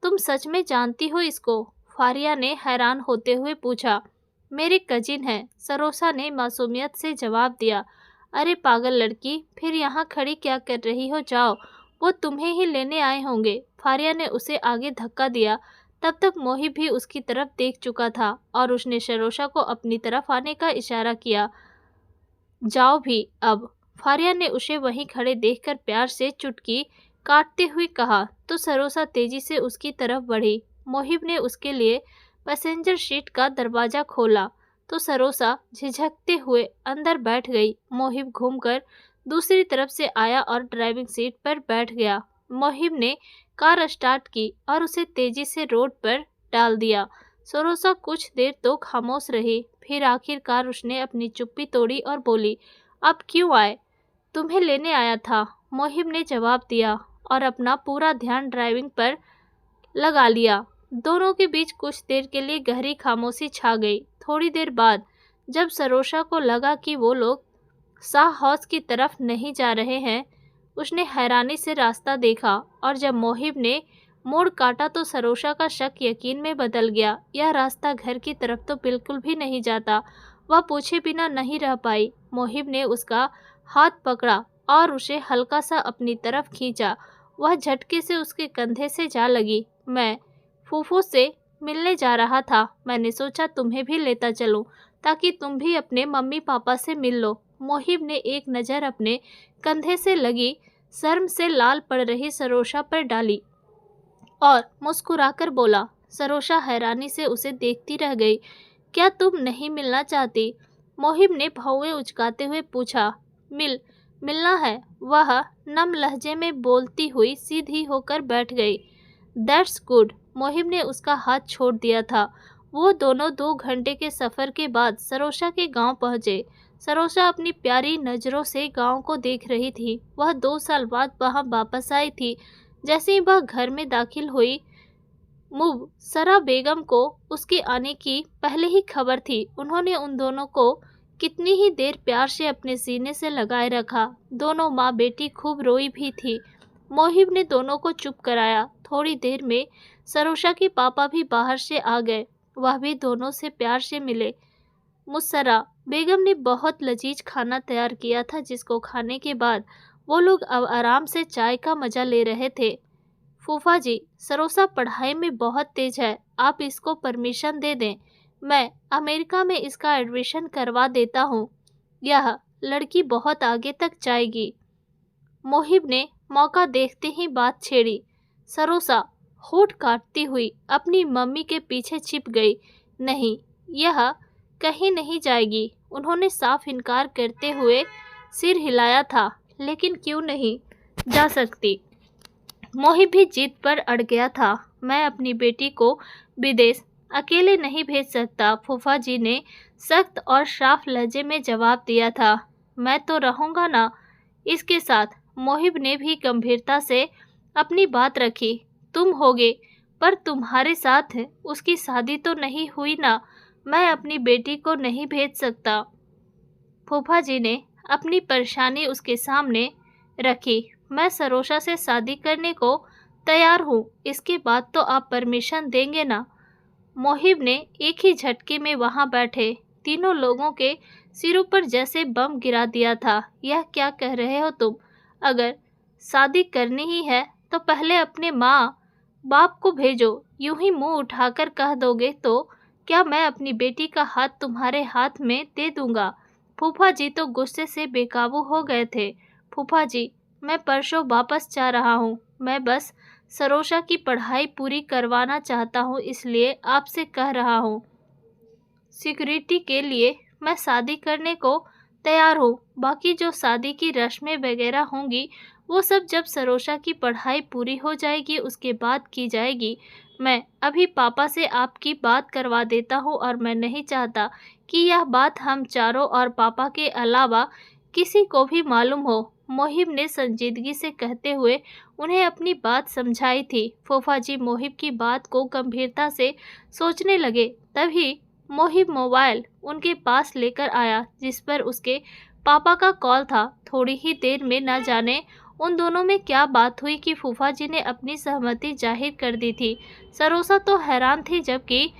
तुम सच में जानती हो इसको? फारिया ने हैरान होते हुए पूछा। मेरी कजिन है, सरोसा ने मासूमियत से जवाब दिया। अरे पागल लड़की, फिर यहाँ खड़ी क्या कर रही हो? जाओ, वो तुम्हें ही लेने आए होंगे। फारिया ने उसे आगे धक्का दिया। तब तक मोहिब भी उसकी तरफ देख चुका था और उसने सरोसा को अपनी तरफ आने का इशारा किया। जाओ भी अब। फारिया ने उसे वहीं खड़े देखकर प्यार से चुटकी काटते हुए कहा तो सरोसा तेजी से उसकी तरफ बढ़ी। मोहिब ने उसके लिए पैसेंजर सीट का दरवाजा खोला तो सरोसा झिझकते हुए अंदर बैठ गई। मोहिब घूमकर दूसरी तरफ से आया और ड्राइविंग सीट पर बैठ गया। मोहिब ने कार स्टार्ट की और उसे तेजी से रोड पर डाल दिया। सरोसा कुछ देर तो खामोश रही, फिर आखिरकार उसने अपनी चुप्पी तोड़ी और बोली, अब क्यों आए? तुम्हें लेने आया था, मोहिब ने जवाब दिया और अपना पूरा ध्यान ड्राइविंग पर लगा लिया। दोनों के बीच कुछ देर के लिए गहरी खामोशी छा गई। थोड़ी देर बाद जब सरोसा को लगा कि वो लोग शाह हाउस की तरफ नहीं जा रहे हैं, उसने हैरानी से रास्ता देखा और जब मोहिब ने मोड़ काटा तो सरोसा का शक यकीन में बदल गया। यह रास्ता घर की तरफ तो बिल्कुल भी नहीं जाता। वह पूछे बिना नहीं रह पाई। मोहिब ने उसका हाथ पकड़ा और उसे हल्का सा अपनी तरफ खींचा। वह झटके से उसके कंधे से जा लगी। मैं फूफू से मिलने जा रहा था, मैंने सोचा तुम्हें भी लेता चलूं ताकि तुम भी अपने मम्मी पापा से मिल लो। मोहिब ने एक नज़र अपने कंधे से लगी शर्म से लाल पड़ रही सरोसा पर डाली और मुस्कुराकर बोला। सरोसा हैरानी से उसे देखती रह गई। क्या तुम नहीं मिलना चाहती? मोहिब ने भौवें उचकाते हुए पूछा। मिलना है, वह नम लहजे में बोलती हुई सीधी होकर बैठ गई। That's good. मोहिब ने उसका हाथ छोड़ दिया था। वो दोनों 2 घंटे के सफ़र के बाद सरोसा के गांव पहुंचे। सरोसा अपनी प्यारी नज़रों से गांव को देख रही थी। वह 2 साल बाद वहां वापस आई थी। जैसे ही वह घर में दाखिल हुई, मुबसरा बेगम को उसके आने की पहले ही खबर थी। उन्होंने उन दोनों को कितनी ही देर प्यार से अपने सीने से लगाए रखा। दोनों माँ बेटी खूब रोई भी थी। मोहिब ने दोनों को चुप कराया। थोड़ी देर में सरोसा के पापा भी बाहर से आ गए। वह भी दोनों से प्यार से मिले। मुबसरा बेगम ने बहुत लजीज खाना तैयार किया था, जिसको खाने के बाद वो लोग अब आराम से चाय का मज़ा ले रहे थे। फूफा जी, सरोसा पढ़ाई में बहुत तेज है, आप इसको परमिशन दे दें। मैं अमेरिका में इसका एडमिशन करवा देता हूँ। यह लड़की बहुत आगे तक जाएगी। मोहिब ने मौका देखते ही बात छेड़ी। सरोसा होठ काटती हुई अपनी मम्मी के पीछे छिप गई। नहीं, यह कहीं नहीं जाएगी। उन्होंने साफ इनकार करते हुए सिर हिलाया था। लेकिन क्यों नहीं जा सकती? मोहिब भी जिद पर अड़ गया था। मैं अपनी बेटी को विदेश अकेले नहीं भेज सकता, फूफा जी ने सख्त और साफ लहजे में जवाब दिया था। मैं तो रहूँगा ना इसके साथ। मोहिब ने भी गंभीरता से अपनी बात रखी। तुम होगे, पर तुम्हारे साथ उसकी शादी तो नहीं हुई ना। मैं अपनी बेटी को नहीं भेज सकता। फूफा जी ने अपनी परेशानी उसके सामने रखी। मैं सरोसा से शादी करने को तैयार हूँ, इसके बाद तो आप परमिशन देंगे ना? मोहिब ने एक ही झटके में वहाँ बैठे तीनों लोगों के सिरों पर जैसे बम गिरा दिया था। यह क्या कह रहे हो तुम? अगर शादी करनी ही है तो पहले अपने माँ बाप को भेजो। यूं ही मुंह उठाकर कह दोगे तो क्या मैं अपनी बेटी का हाथ तुम्हारे हाथ में दे दूंगा? फूफा जी तो गुस्से से बेकाबू हो गए थे। फूफा जी, मैं परसों वापस जा रहा हूँ। मैं बस सरोसा की पढ़ाई पूरी करवाना चाहता हूँ, इसलिए आपसे कह रहा हूँ। सिक्योरिटी के लिए मैं शादी करने को तैयार हूँ। बाकी जो शादी की रस्में वगैरह होंगी वो सब जब सरोसा की पढ़ाई पूरी हो जाएगी उसके बाद की जाएगी। मैं अभी पापा से आपकी बात करवा देता हूँ और मैं नहीं चाहता कि यह बात हम चारों और पापा के अलावा किसी को भी मालूम हो। मोहिब ने संजीदगी से कहते हुए उन्हें अपनी बात समझाई थी। फूफा जी मोहिब की बात को गंभीरता से सोचने लगे। तभी मोहिब मोबाइल उनके पास लेकर आया, जिस पर उसके पापा का कॉल था। थोड़ी ही देर में न जाने उन दोनों में क्या बात हुई कि फूफा जी ने अपनी सहमति जाहिर कर दी थी। सरोसा तो हैरान थी, जबकि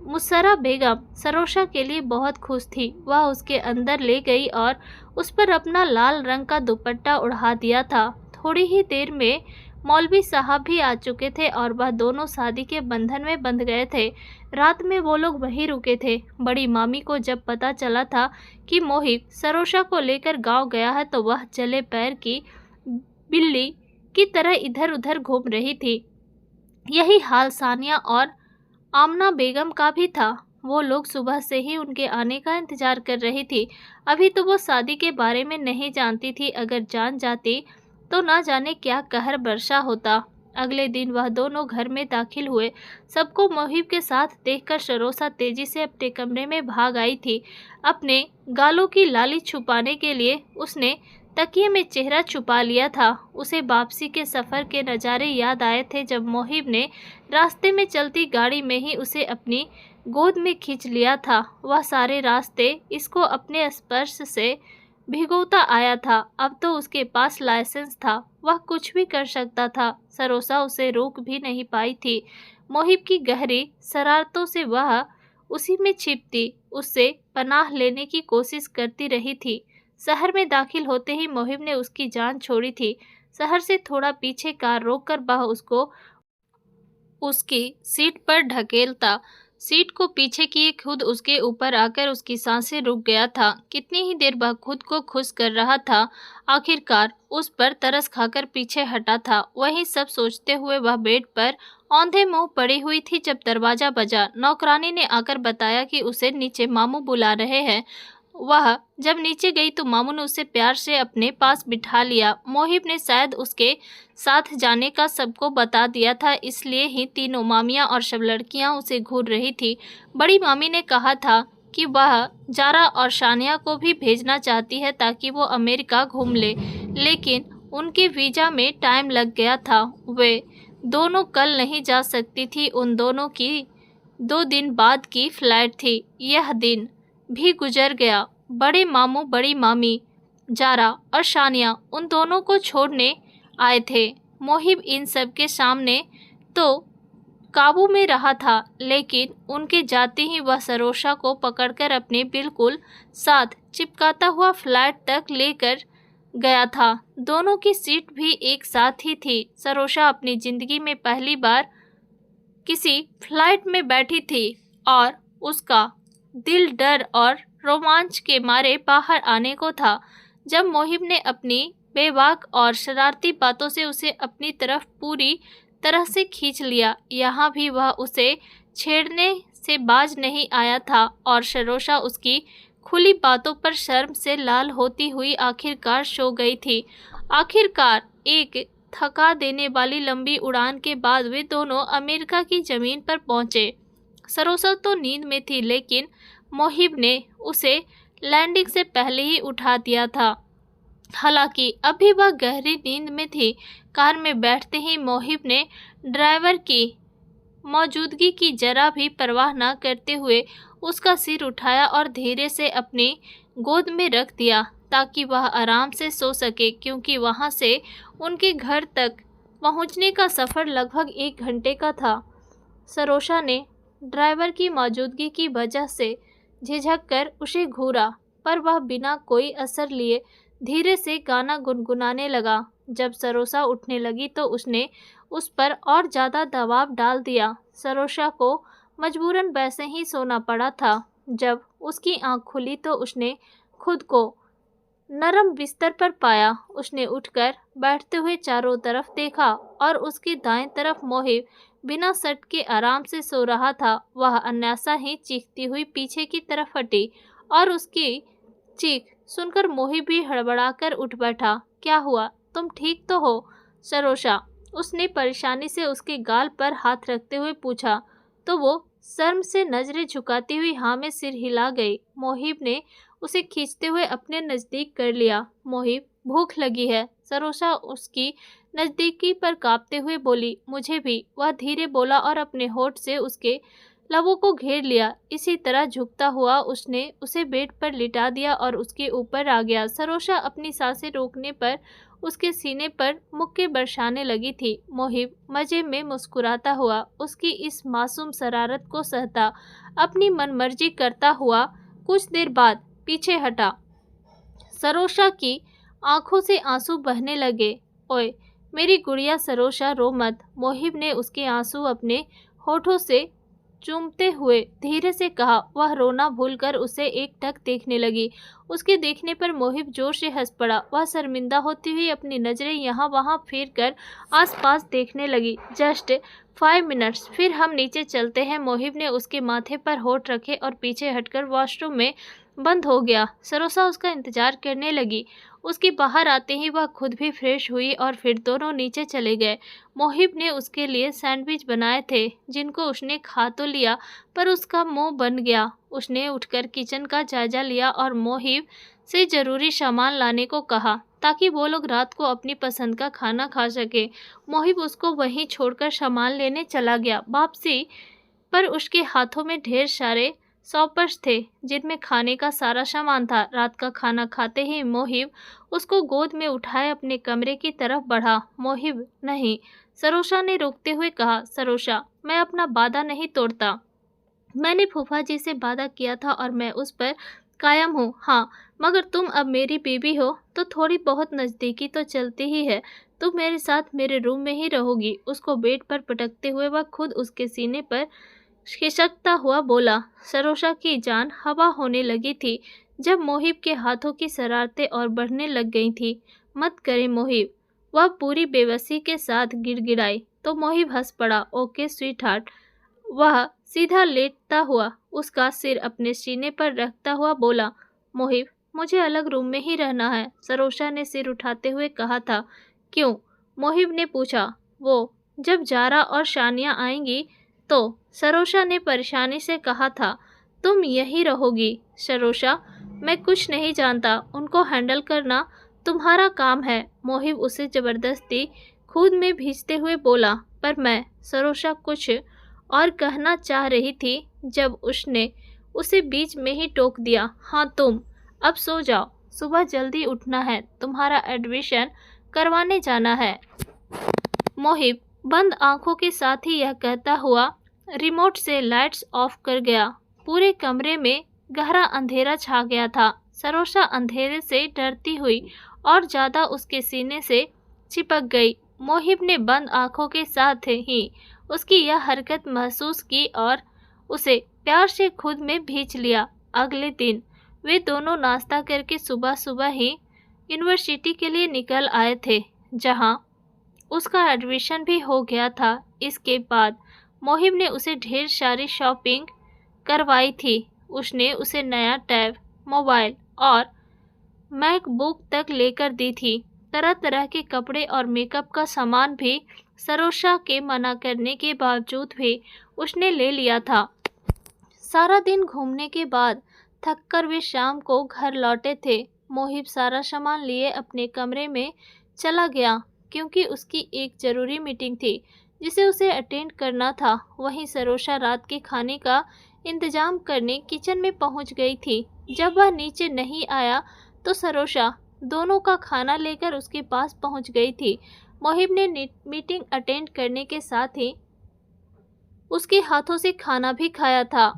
मुसर्रा बेगम सरोसा के लिए बहुत खुश थी। वह उसके अंदर ले गई और उस पर अपना लाल रंग का दुपट्टा उड़ा दिया था। थोड़ी ही देर में मौलवी साहब भी आ चुके थे और वह दोनों शादी के बंधन में बंध गए थे। रात में वो लोग वहीं रुके थे। बड़ी मामी को जब पता चला था कि मोहिब सरोसा को लेकर गांव गया है, तो वह जले पैर की बिल्ली की तरह इधर उधर घूम रही थी। यही हाल सानिया और आमना बेगम का भी था। वो लोग सुबह से ही उनके आने का इंतजार कर रही थी। अभी तो वो शादी के बारे में नहीं जानती थी, अगर जान जाती तो ना जाने क्या कहर बरसा होता। अगले दिन वह दोनों घर में दाखिल हुए। सबको मोहिब के साथ देखकर सरोसा तेजी से अपने कमरे में भाग आई थी। अपने गालों की लाली छुपाने के लिए उसने तकिए में चेहरा छुपा लिया था। उसे वापसी के सफ़र के नज़ारे याद आए थे, जब मोहिब ने रास्ते में चलती गाड़ी में ही उसे अपनी गोद में खींच लिया था। वह सारे रास्ते इसको अपने स्पर्श से भिगोता आया था। अब तो उसके पास लाइसेंस था, वह कुछ भी कर सकता था। सरोसा उसे रोक भी नहीं पाई थी। मोहिब की गहरी शरारतों से वह उसी में छिपती, उससे पनाह लेने की कोशिश करती रही थी। शहर में दाखिल होते ही मोहिब ने उसकी जान छोड़ी थी। शहर से थोड़ा पीछे कार रोककर वह उसको उसकी सीट पर ढकेलता। सीट को पीछे किए खुद उसके ऊपर आकर उसकी सांसें रुक गया था। कितनी ही देर वह खुद को खुश कर रहा था, आखिरकार उस पर तरस खाकर पीछे हटा था। वही सब सोचते हुए वह बेड पर औंधे मुंह पड़ी हुई थी, जब दरवाजा बजा। नौकरानी ने आकर बताया कि उसे नीचे मामू बुला रहे हैं। वह जब नीचे गई तो मामू ने उसे प्यार से अपने पास बिठा लिया। मोहिब ने शायद उसके साथ जाने का सबको बता दिया था, इसलिए ही तीनों मामियाँ और सब लड़कियाँ उसे घूर रही थी। बड़ी मामी ने कहा था कि वह जारा और शानिया को भी भेजना चाहती है ताकि वो अमेरिका घूम ले, लेकिन उनके वीज़ा में टाइम लग गया था। वे दोनों कल नहीं जा सकती थी। उन दोनों की 2 दिन बाद की फ़्लाइट थी। यह दिन भी गुजर गया। बड़े मामू, बड़ी मामी, जारा और शानिया उन दोनों को छोड़ने आए थे। मोहिब इन सब के सामने तो काबू में रहा था, लेकिन उनके जाते ही वह सरोसा को पकड़कर अपने बिल्कुल साथ चिपकाता हुआ फ्लैट तक लेकर गया था। दोनों की सीट भी एक साथ ही थी। सरोसा अपनी ज़िंदगी में पहली बार किसी फ्लाइट में बैठी थी और उसका दिल डर और रोमांच के मारे बाहर आने को था, जब मोहिब ने अपनी बेबाक और शरारती बातों से उसे अपनी तरफ पूरी तरह से खींच लिया। यहाँ भी वह उसे छेड़ने से बाज नहीं आया था और सरोसा उसकी खुली बातों पर शर्म से लाल होती हुई आखिरकार सो गई थी। आखिरकार एक थका देने वाली लंबी उड़ान के बाद वे दोनों अमेरिका की ज़मीन पर पहुँचे। सरोसा तो नींद में थी, लेकिन मोहिब ने उसे लैंडिंग से पहले ही उठा दिया था। हालांकि अभी वह गहरी नींद में थी। कार में बैठते ही मोहिब ने ड्राइवर की मौजूदगी की जरा भी परवाह न करते हुए उसका सिर उठाया और धीरे से अपनी गोद में रख दिया ताकि वह आराम से सो सके, क्योंकि वहां से उनके घर तक पहुंचने का सफ़र लगभग 1 घंटे का था। सरोसा ने ड्राइवर की मौजूदगी की वजह से झिझक कर उसे घूरा, पर वह बिना कोई असर लिए धीरे से गाना गुनगुनाने लगा। जब सरोसा उठने लगी तो उसने उस पर और ज़्यादा दबाव डाल दिया। सरोसा को मजबूरन वैसे ही सोना पड़ा था। जब उसकी आंख खुली तो उसने खुद को नरम बिस्तर पर पाया। उसने उठकर बैठते हुए चारों तरफ देखा और उसकी दाएं तरफ मोहिब बिना सट के आराम से सो रहा था। वह अन्यासा ही चीखती हुई पीछे की तरफ हटी और उसकी चीख सुनकर मोहिब भी हड़बड़ाकर उठ बैठा। क्या हुआ, तुम ठीक तो हो सरोसा? उसने परेशानी से उसके गाल पर हाथ रखते हुए पूछा तो वो शर्म से नजरें झुकाती हुई हाँ में सिर हिला गई। मोहिब ने उसे खींचते हुए अपने नज़दीक कर लिया। मोहिब भूख लगी है। सरोसा उसकी नज़दीकी पर कांपते हुए बोली, मुझे भी। वह धीरे बोला और अपने होठ से उसके लबों को घेर लिया। इसी तरह झुकता हुआ उसने उसे बेड पर लिटा दिया और उसके ऊपर आ गया। सरोसा अपनी सांसें रोकने पर उसके सीने पर मुक्के बरसाने लगी थी। मोहिब मजे में मुस्कुराता हुआ उसकी इस मासूम शरारत को सहता, अपनी मनमर्जी करता हुआ कुछ देर बाद पीछे हटा। सरोसा की आंखों से आंसू बहने लगे। ओए मेरी गुड़िया सरोसा, रो मत। मोहिब ने उसके आंसू अपने होठों से चूमते हुए धीरे से कहा। वह रोना भूलकर उसे एकटक देखने लगी। उसके देखने पर मोहिब जोर से हंस पड़ा। वह शर्मिंदा होती हुई अपनी नजरें यहाँ वहाँ फेर कर आसपास देखने लगी। जस्ट 5 मिनट्स, फिर हम नीचे चलते हैं। मोहिब ने उसके माथे पर होठ रखे और पीछे हटकर वॉशरूम में बंद हो गया। सरोसा उसका इंतजार करने लगी। उसके बाहर आते ही वह खुद भी फ्रेश हुई और फिर दोनों नीचे चले गए। मोहिब ने उसके लिए सैंडविच बनाए थे, जिनको उसने खा तो लिया पर उसका मुंह बन गया। उसने उठकर किचन का जायजा लिया और मोहिब से जरूरी सामान लाने को कहा, ताकि वो लोग रात को अपनी पसंद का खाना खा सके। मोहिब उसको वहीं छोड़कर सामान लेने चला गया। वापसी पर उसके हाथों में ढेर सारे सॉपर्स थे, जिनमें खाने का सारा सामान था। रात का खाना खाते ही मोहिब उसको गोद में उठाए अपने कमरे की तरफ बढ़ा। मोहिब, नहीं, सरोसा ने रोकते हुए कहा। सरोसा, मैं अपना वादा नहीं तोड़ता। मैंने फूफा जी से वादा किया था और मैं उस पर कायम हूँ। हाँ, मगर तुम अब मेरी बीवी हो तो थोड़ी बहुत नज़दीकी तो चलती ही है। तुम मेरे साथ मेरे रूम में ही रहोगी। उसको बेड पर पटकते हुए वह खुद उसके सीने पर खिसकता हुआ बोला। सरोसा की जान हवा होने लगी थी जब मोहिब के हाथों की शरारतें और बढ़ने लग गई थी। मत करे मोहिब, वह पूरी बेबसी के साथ गिड़गिड़ाई। तो मोहिब हंस पड़ा। Okay sweet heart. वह सीधा लेटता हुआ उसका सिर अपने सीने पर रखता हुआ बोला। मोहिब, मुझे अलग रूम में ही रहना है, सरोसा ने सिर उठाते हुए कहा था। क्यों? मोहिब ने पूछा। वो जब जारा और शानिया आएंगी तो, सरोसा ने परेशानी से कहा था। तुम यही रहोगी सरोसा, मैं कुछ नहीं जानता, उनको हैंडल करना तुम्हारा काम है। मोहिब उसे जबरदस्ती खुद में भींचते हुए बोला। पर मैं, सरोसा कुछ और कहना चाह रही थी जब उसने उसे बीच में ही टोक दिया। हाँ तुम, अब सो जाओ, सुबह जल्दी उठना है, तुम्हारा एडमिशन करवाने जाना है। मोहिब बंद आंखों के साथ ही यह कहता हुआ रिमोट से लाइट्स ऑफ कर गया। पूरे कमरे में गहरा अंधेरा छा गया था। सरोसा अंधेरे से डरती हुई और ज़्यादा उसके सीने से चिपक गई। मोहिब ने बंद आंखों के साथ ही उसकी यह हरकत महसूस की और उसे प्यार से खुद में भींच लिया। अगले दिन वे दोनों नाश्ता करके सुबह सुबह ही यूनिवर्सिटी के लिए निकल आए थे, जहां उसका एडमिशन भी हो गया था। इसके बाद मोहिब ने उसे ढेर सारी शॉपिंग करवाई थी। उसने उसे नया टैब, मोबाइल और मैकबुक तक लेकर दी थी। तरह तरह के कपड़े और मेकअप का सामान भी सरोसा के मना करने के बावजूद भी उसने ले लिया था। सारा दिन घूमने के बाद थककर वे शाम को घर लौटे थे। मोहिब सारा सामान लिए अपने कमरे में चला गया, क्योंकि उसकी एक ज़रूरी मीटिंग थी जिसे उसे अटेंड करना था। वहीं सरोसा रात के खाने का इंतजाम करने किचन में पहुंच गई थी। जब वह नीचे नहीं आया तो सरोसा दोनों का खाना लेकर उसके पास पहुंच गई थी। मोहिब ने मीटिंग अटेंड करने के साथ ही उसके हाथों से खाना भी खाया था।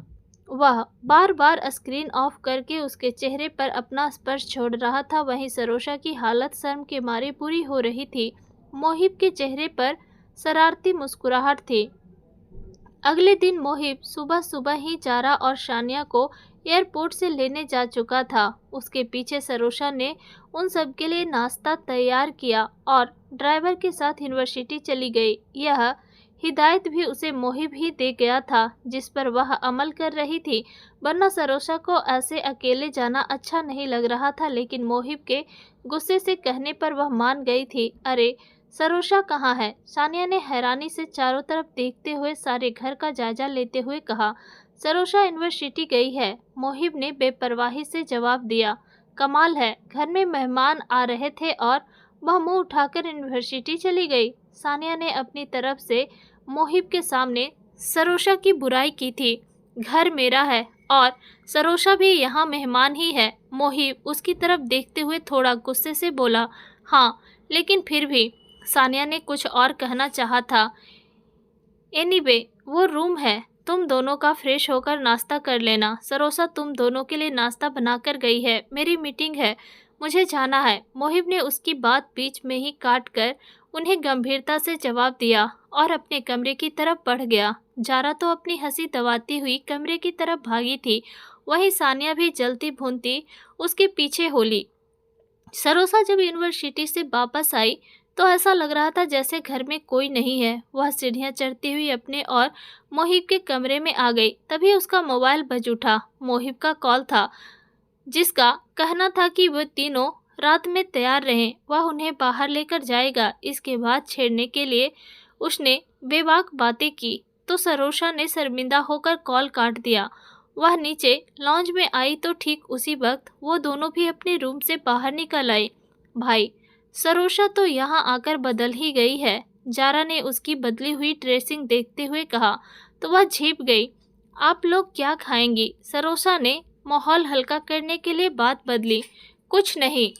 वह बार बार स्क्रीन ऑफ करके उसके चेहरे पर अपना स्पर्श छोड़ रहा था। वहीं सरोसा की हालत शर्म के मारे बुरी हो रही थी। मोहिब के चेहरे पर शरारती मुस्कुराहट थी। अगले दिन मोहिब सुबह सुबह ही जारा और शानिया को एयरपोर्ट से लेने जा चुका था। उसके पीछे सरोसा ने उन सब के लिए नाश्ता तैयार किया और ड्राइवर के साथ यूनिवर्सिटी चली गई। यह हिदायत भी उसे मोहिब ही दे गया था, जिस पर वह अमल कर रही थी, वरना सरोसा को ऐसे अकेले जाना अच्छा नहीं लग रहा था। लेकिन मोहिब के गुस्से से कहने पर वह मान गई थी। अरे सरोसा कहाँ है? सानिया ने हैरानी से चारों तरफ देखते हुए सारे घर का जायजा लेते हुए कहा। सरोसा यूनिवर्सिटी गई है, मोहिब ने बेपरवाही से जवाब दिया। कमाल है, घर में मेहमान आ रहे थे और वह मुंह उठाकर यूनिवर्सिटी चली गई। सानिया ने अपनी तरफ से मोहिब के सामने सरोशा की बुराई की थी। घर मेरा है और सरोशा भी यहाँ मेहमान ही है। मोहिब उसकी तरफ देखते हुए थोड़ा गुस्से से बोला, हाँ लेकिन फिर भी। सानिया ने कुछ और कहना चाहा था। एनीवे, वो रूम है, तुम दोनों का फ्रेश होकर नाश्ता कर लेना। सरोसा तुम दोनों के लिए नाश्ता बनाकर गई है। मेरी मीटिंग है, मुझे जाना है। मोहिब ने उसकी बात बीच में ही काट कर उन्हें गंभीरता से जवाब दिया और अपने कमरे की तरफ बढ़ गया। जारा तो अपनी हंसी दबाती हुई कमरे की तरफ भागी थी, वहीं सानिया भी जलती भूनती उसके पीछे हो ली। सरोसा जब यूनिवर्सिटी से वापस आई तो ऐसा लग रहा था जैसे घर में कोई नहीं है। वह सीढ़ियां चढ़ती हुई अपने और मोहिब के कमरे में आ गई। तभी उसका मोबाइल बज उठा। मोहिब का कॉल था, जिसका कहना था कि वे तीनों रात में तैयार रहें, वह उन्हें बाहर लेकर जाएगा। इसके बाद छेड़ने के लिए उसने बेबाक बातें की तो सरोसा ने शर्मिंदा होकर कॉल काट दिया। वह नीचे लॉन्ज में आई तो ठीक उसी वक्त वो दोनों भी अपने रूम से बाहर निकल आए। भाई, सरोशा तो यहाँ आकर बदल ही गई है, जारा ने उसकी बदली हुई ड्रेसिंग देखते हुए कहा तो वह झिप गई। आप लोग क्या खाएंगी? सरोशा ने माहौल हल्का करने के लिए बात बदली। कुछ नहीं,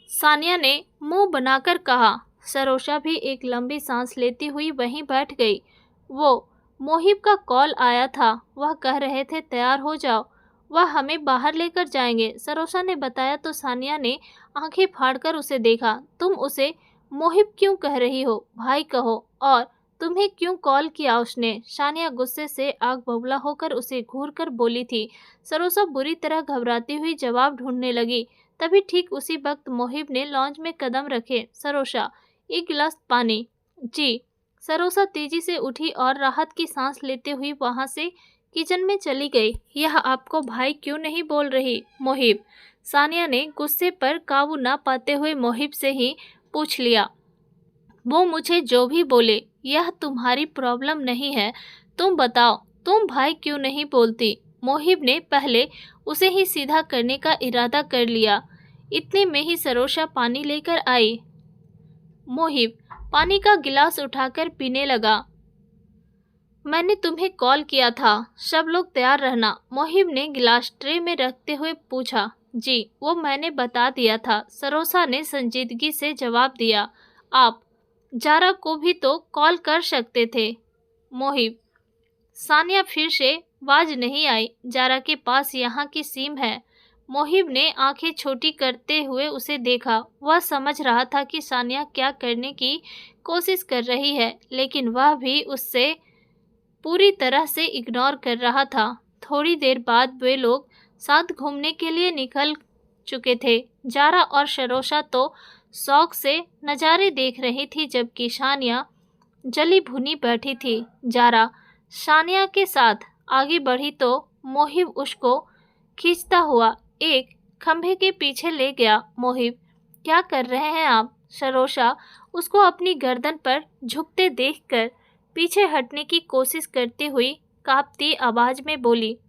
सानिया ने मुंह बनाकर कहा। सरोशा भी एक लंबी सांस लेती हुई वहीं बैठ गई। वो मोहिब का कॉल आया था, वह कह रहे थे तैयार हो जाओ, वह हमें बाहर लेकर जाएंगे। सरोसा ने बताया तो सानिया ने आंखें फाड़कर उसे देखा। तुम उसे मोहिब क्यों कह रही हो? भाई कहो। और तुम्हें क्यों कॉल किया उसने? सानिया गुस्से से आग बबूला होकर उसे घूर कर बोली थी। सरोसा बुरी तरह घबराती हुई जवाब ढूंढने लगी। तभी ठीक उसी वक्त मोहिब ने लॉन्ज में कदम रखे। सरोसा, एक गिलास पानी। जी। सरोसा तेजी से उठी और राहत की सांस लेते हुई वहां से किचन में चली गई। यह आपको भाई क्यों नहीं बोल रही? मोहिब, सानिया ने गुस्से पर काबू न पाते हुए मोहिब से ही पूछ लिया। वो मुझे जो भी बोले, यह तुम्हारी प्रॉब्लम नहीं है। तुम बताओ, तुम भाई क्यों नहीं बोलती? मोहिब ने पहले उसे ही सीधा करने का इरादा कर लिया। इतने में ही सरोसा पानी लेकर आई। मोहिब पानी का गिलास उठाकर पीने लगा। मैंने तुम्हें कॉल किया था, सब लोग तैयार रहना। मोहिब ने गिलास ट्रे में रखते हुए पूछा। जी, वो मैंने बता दिया था, सरोसा ने संजीदगी से जवाब दिया। आप जारा को भी तो कॉल कर सकते थे। मोहिब, सानिया फिर से बाज नहीं आई। जारा के पास यहाँ की सिम है। मोहिब ने आंखें छोटी करते हुए उसे देखा। वह समझ रहा था कि सानिया क्या करने की कोशिश कर रही है, लेकिन वह भी उससे पूरी तरह से इग्नोर कर रहा था। थोड़ी देर बाद वे लोग साथ घूमने के लिए निकल चुके थे। जारा और सरोसा तो शौक से नज़ारे देख रही थी, जबकि सानिया जली भुनी बैठी थी। जारा सानिया के साथ आगे बढ़ी तो मोहिब उसको खींचता हुआ एक खंभे के पीछे ले गया। मोहिब, क्या कर रहे हैं आप? सरोसा उसको अपनी गर्दन पर झुकते देखकर पीछे हटने की कोशिश करती हुई कांपती आवाज में बोली।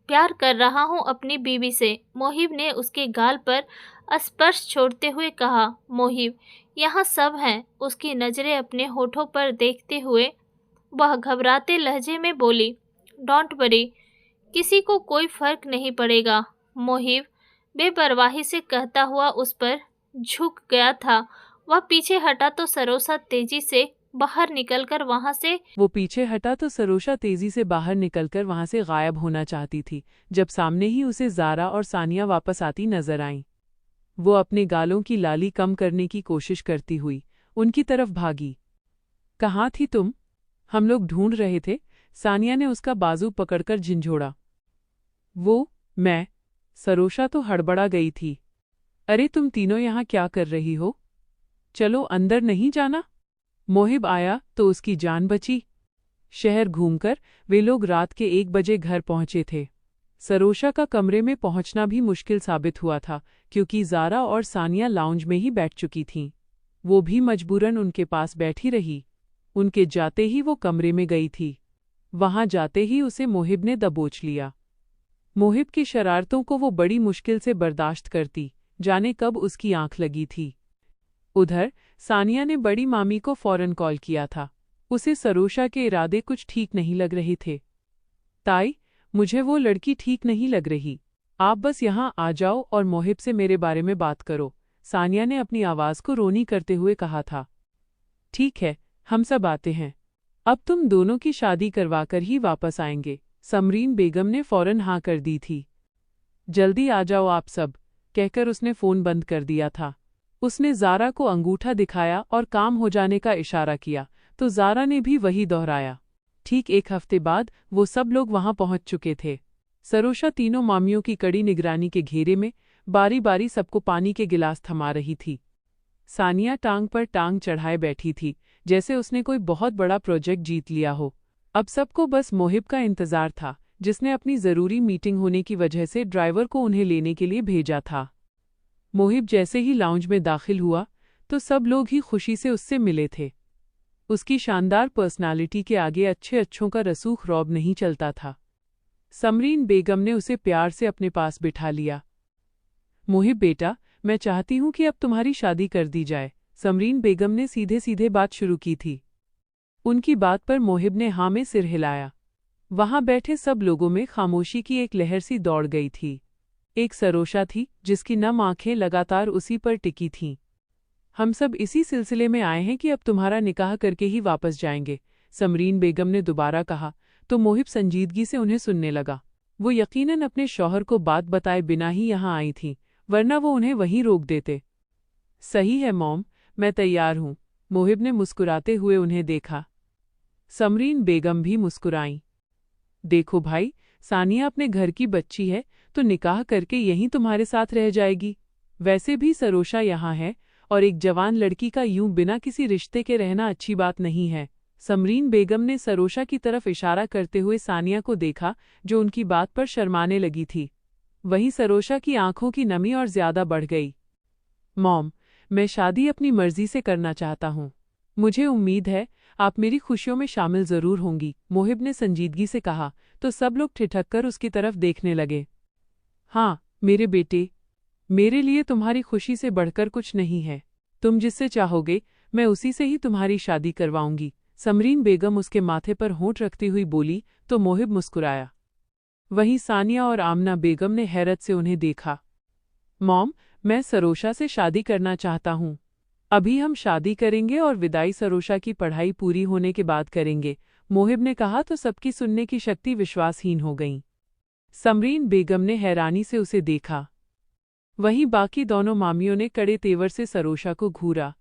प्यार कर रहा हूँ अपनी बीवी से। मोहिब ने उसके गाल पर स्पर्श छोड़ते हुए कहा। मोहिब, यहाँ सब हैं। उसकी नज़रें अपने होठों पर देखते हुए वह घबराते लहजे में बोली। डोंट वरी, किसी को कोई फर्क नहीं पड़ेगा। मोहिब बेपरवाही से कहता हुआ उस पर झुक गया था। वह पीछे हटा तो सरोसा तेजी से बाहर निकलकर वहां से गायब होना चाहती थी, जब सामने ही उसे जारा और सानिया वापस आती नजर आईं। वो अपने गालों की लाली कम करने की कोशिश करती हुई उनकी तरफ भागी। कहाँ थी तुम? हम लोग ढूंढ रहे थे। सानिया ने उसका बाजू पकड़कर झिंझोड़ा। मैं सरोसा तो हड़बड़ा गई थी। अरे तुम तीनों यहाँ क्या कर रही हो? चलो अंदर नहीं जाना। मोहिब आया तो उसकी जान बची। शहर घूमकर वे लोग रात के 1 बजे घर पहुंचे थे। सरोसा का कमरे में पहुंचना भी मुश्किल साबित हुआ था, क्योंकि जारा और सानिया लाउंज में ही बैठ चुकी थीं। वो भी मजबूरन उनके पास बैठी रही। उनके जाते ही वो कमरे में गई थी। वहां जाते ही उसे मोहिब ने दबोच लिया। मोहिब की शरारतों को वो बड़ी मुश्किल से बर्दाश्त करती, जाने कब उसकी आंख लगी थी। उधर सानिया ने बड़ी मामी को फौरन कॉल किया था। उसे सरोशा के इरादे कुछ ठीक नहीं लग रहे थे। ताई, मुझे वो लड़की ठीक नहीं लग रही। आप बस यहाँ आ जाओ और मोहिब से मेरे बारे में बात करो, सानिया ने अपनी आवाज को रोनी करते हुए कहा था। ठीक है, हम सब आते हैं। अब तुम दोनों की शादी करवाकर ही वापस आएंगे, समरीन बेगम ने फौरन हाँ कर दी थी। जल्दी आ जाओ आप सब, कहकर उसने फ़ोन बंद कर दिया था। उसने ज़ारा को अंगूठा दिखाया और काम हो जाने का इशारा किया, तो ज़ारा ने भी वही दोहराया। ठीक एक हफ्ते बाद वो सब लोग वहां पहुंच चुके थे। सरोशा तीनों मामियों की कड़ी निगरानी के घेरे में बारी बारी सबको पानी के गिलास थमा रही थी। सानिया टांग पर टांग चढ़ाए बैठी थी, जैसे उसने कोई बहुत बड़ा प्रोजेक्ट जीत लिया हो। अब सबको बस मोहिब का इंतजार था, जिसने अपनी ज़रूरी मीटिंग होने की वजह से ड्राइवर को उन्हें लेने के लिए भेजा था। मोहिब जैसे ही लाउंज में दाखिल हुआ तो सब लोग ही खुशी से उससे मिले थे। उसकी शानदार पर्सनालिटी के आगे अच्छों का रसूख रौब नहीं चलता था। समरीन बेगम ने उसे प्यार से अपने पास बिठा लिया। मोहिब बेटा, मैं चाहती हूं कि अब तुम्हारी शादी कर दी जाए, समरीन बेगम ने सीधे सीधे बात शुरू की थी। उनकी बात पर मोहिब ने हाँ में सिर हिलाया। वहां बैठे सब लोगों में खामोशी की एक लहर सी दौड़ गई थी। एक सरोशा थी जिसकी नम आंखें लगातार उसी पर टिकी थीं। हम सब इसी सिलसिले में आए हैं कि अब तुम्हारा निकाह करके ही वापस जाएंगे, समरीन बेगम ने दोबारा कहा, तो मोहिब संजीदगी से उन्हें सुनने लगा। वो यकीनन अपने शौहर को बात बताए बिना ही यहाँ आई थीं, वरना वो उन्हें वहीं रोक देते। सही है मॉम, मैं तैयार हूँ, मोहिब ने मुस्कुराते हुए उन्हें देखा। समरीन बेगम भी मुस्कुराईं। देखो भाई, सानिया अपने घर की बच्ची है तो निकाह करके यहीं तुम्हारे साथ रह जाएगी। वैसे भी सरोशा यहाँ है और एक जवान लड़की का यूं बिना किसी रिश्ते के रहना अच्छी बात नहीं है। समरीन बेगम ने सरोशा की तरफ इशारा करते हुए सानिया को देखा, जो उनकी बात पर शर्माने लगी थी। वहीं सरोशा की आंखों की नमी और ज्यादा बढ़ गई। मॉम, मैं शादी अपनी मर्जी से करना चाहता हूँ। मुझे उम्मीद है आप मेरी खुशियों में शामिल जरूर होंगी, मोहिब ने संजीदगी से कहा, तो सब लोग ठिठक कर उसकी तरफ देखने लगे। हाँ मेरे बेटे, मेरे लिए तुम्हारी खुशी से बढ़कर कुछ नहीं है। तुम जिससे चाहोगे मैं उसी से ही तुम्हारी शादी करवाऊंगी, समरीन बेगम उसके माथे पर होंठ रखती हुई बोली, तो मोहिब मुस्कुराया। वहीं सानिया और आमना बेगम ने हैरत से उन्हें देखा। मॉम, मैं सरोशा से शादी करना चाहता हूँ। अभी हम शादी करेंगे और विदाई सरोशा की पढ़ाई पूरी होने के बाद करेंगे, मोहिब ने कहा, तो सबकी सुनने की शक्ति विश्वासहीन हो गई। समरीन बेगम ने हैरानी से उसे देखा। वहीं बाकी दोनों मामियों ने कड़े तेवर से सरोशा को घूरा।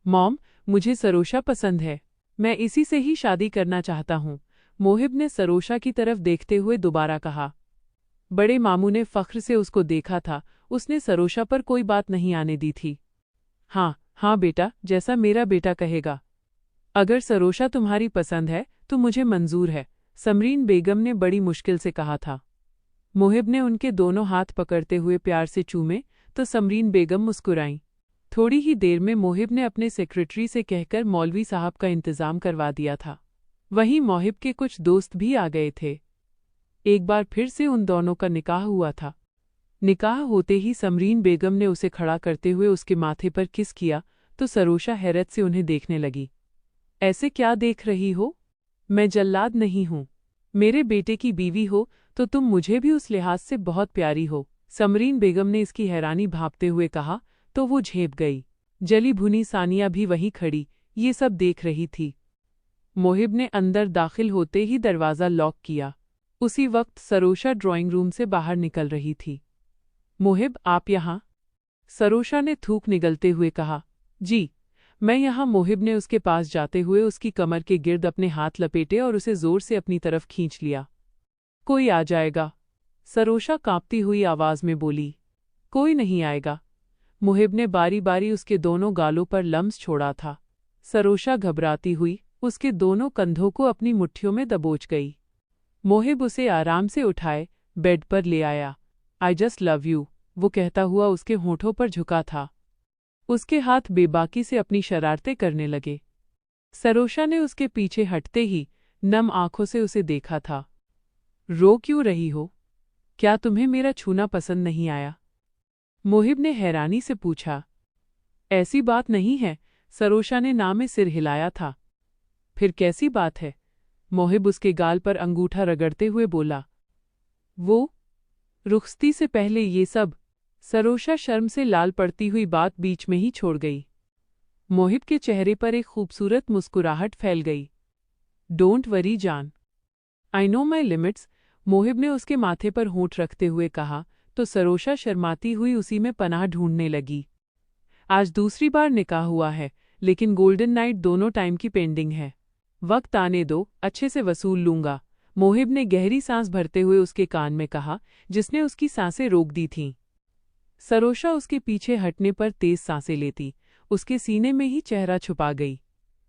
मॉम, मुझे सरोशा पसंद है, मैं इसी से ही शादी करना चाहता हूँ, मोहिब ने सरोशा की तरफ देखते हुए दोबारा कहा। बड़े मामू ने फख्र से उसको देखा था, उसने सरोशा पर कोई बात नहीं आने दी थी। हाँ हाँ बेटा, जैसा मेरा बेटा कहेगा। अगर सरोशा तुम्हारी पसंद है तो मुझे मंजूर है, समरीन बेगम ने बड़ी मुश्किल से कहा था। मोहिब ने उनके दोनों हाथ पकड़ते हुए प्यार से चूमे, तो समरीन बेगम मुस्कुराईं। थोड़ी ही देर में मोहिब ने अपने सेक्रेटरी से कहकर मौलवी साहब का इंतजाम करवा दिया था। वहीं मोहिब के कुछ दोस्त भी आ गए थे। एक बार फिर से उन दोनों का निकाह हुआ था। निकाह होते ही समरीन बेगम ने उसे खड़ा करते हुए उसके माथे पर किस किया, तो सरोशा हैरत से उन्हें देखने लगी। ऐसे क्या देख रही हो? मैं जल्लाद नहीं हूँ। मेरे बेटे की बीवी हो तो तुम मुझे भी उस लिहाज से बहुत प्यारी हो, समरीन बेगम ने इसकी हैरानी भांपते हुए कहा, तो वो झेप गई। जली भुनी सानिया भी वहीं खड़ी ये सब देख रही थी। मोहिब ने अंदर दाखिल होते ही दरवाज़ा लॉक किया। उसी वक्त सरोशा ड्राइंग रूम से बाहर निकल रही थी। मोहिब, आप यहाँ? सरोशा ने थूक निगलते हुए कहा। जी, मैं यहाँ, मोहिब ने उसके पास जाते हुए उसकी कमर के गिर्द अपने हाथ लपेटे और उसे जोर से अपनी तरफ खींच लिया। कोई आ जाएगा? सरोशा कांपती हुई आवाज में बोली। कोई नहीं आएगा, मोहिब ने बारी बारी उसके दोनों गालों पर लम्स छोड़ा था। सरोशा घबराती हुई उसके दोनों कंधों को अपनी मुट्ठियों में दबोच गई। मोहिब उसे आराम से उठाए बेड पर ले आया। आई जस्ट लव यू, वो कहता हुआ उसके होठों पर झुका था। उसके हाथ बेबाकी से अपनी शरारतें करने लगे। सरोशा ने उसके पीछे हटते ही नम आंखों से उसे देखा था। रो क्यों रही हो? क्या तुम्हें मेरा छूना पसंद नहीं आया? मोहिब ने हैरानी से पूछा। ऐसी बात नहीं है, सरोशा ने ना में सिर हिलाया था। फिर कैसी बात है? मोहिब उसके गाल पर अंगूठा रगड़ते हुए बोला। वो रुखसती से पहले ये सब। सरोशा शर्म से लाल पड़ती हुई बात बीच में ही छोड़ गई। मोहिब के चेहरे पर एक खूबसूरत मुस्कुराहट फैल गई। डोंट वरी जान, I know my limits, Mohib ने उसके माथे पर होंठ रखते हुए कहा, तो सरोशा शर्माती हुई उसी में पनाह ढूंढने लगी। आज दूसरी बार निकाह हुआ है, लेकिन गोल्डन नाइट दोनों टाइम की पेंडिंग है। वक्त आने दो, अच्छे से वसूल लूंगा, मोहिब ने गहरी सांस भरते हुए उसके कान में कहा, जिसने उसकी सांसें रोक दी थीं। सरोशा उसके पीछे हटने पर तेज सांसें लेती, उसके सीने में ही चेहरा छुपा गई।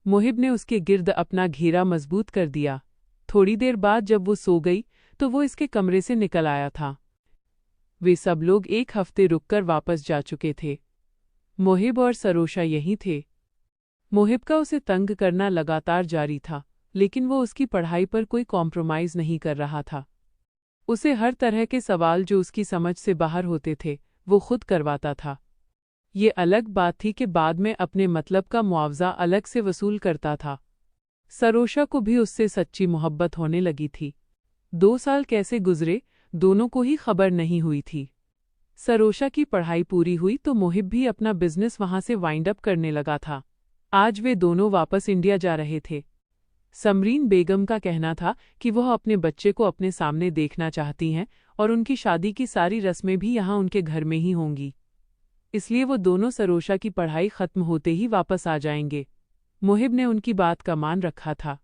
मोहिब ने उसके गिर्द अपना घेरा मजबूत कर दिया। थोड़ी देर बाद जब वो सो गई तो वो इसके कमरे से निकल आया था। वे सब लोग एक हफ्ते रुककर वापस जा चुके थे। मोहिब और सरोशा यहीं थे। मोहिब का उसे तंग करना लगातार जारी था, लेकिन वो उसकी पढ़ाई पर कोई कॉम्प्रोमाइज़ नहीं कर रहा था। उसे हर तरह के सवाल जो उसकी समझ से बाहर होते थे वो खुद करवाता था। ये अलग बात थी कि बाद में अपने मतलब का मुआवजा अलग से वसूल करता था। सरोशा को भी उससे सच्ची मोहब्बत होने लगी थी। 2 साल कैसे गुजरे, दोनों को ही खबर नहीं हुई थी। सरोशा की पढ़ाई पूरी हुई तो मोहिब भी अपना बिजनेस वहां से वाइंड अप करने लगा था। आज वे दोनों वापस इंडिया जा रहे थे। समरीन बेगम का कहना था कि वह अपने बच्चे को अपने सामने देखना चाहती हैं और उनकी शादी की सारी रस्में भी यहाँ उनके घर में ही होंगी। इसलिए वो दोनों सरोशा की पढ़ाई खत्म होते ही वापस आ जाएंगे। मोहिब ने उनकी बात का मान रखा था।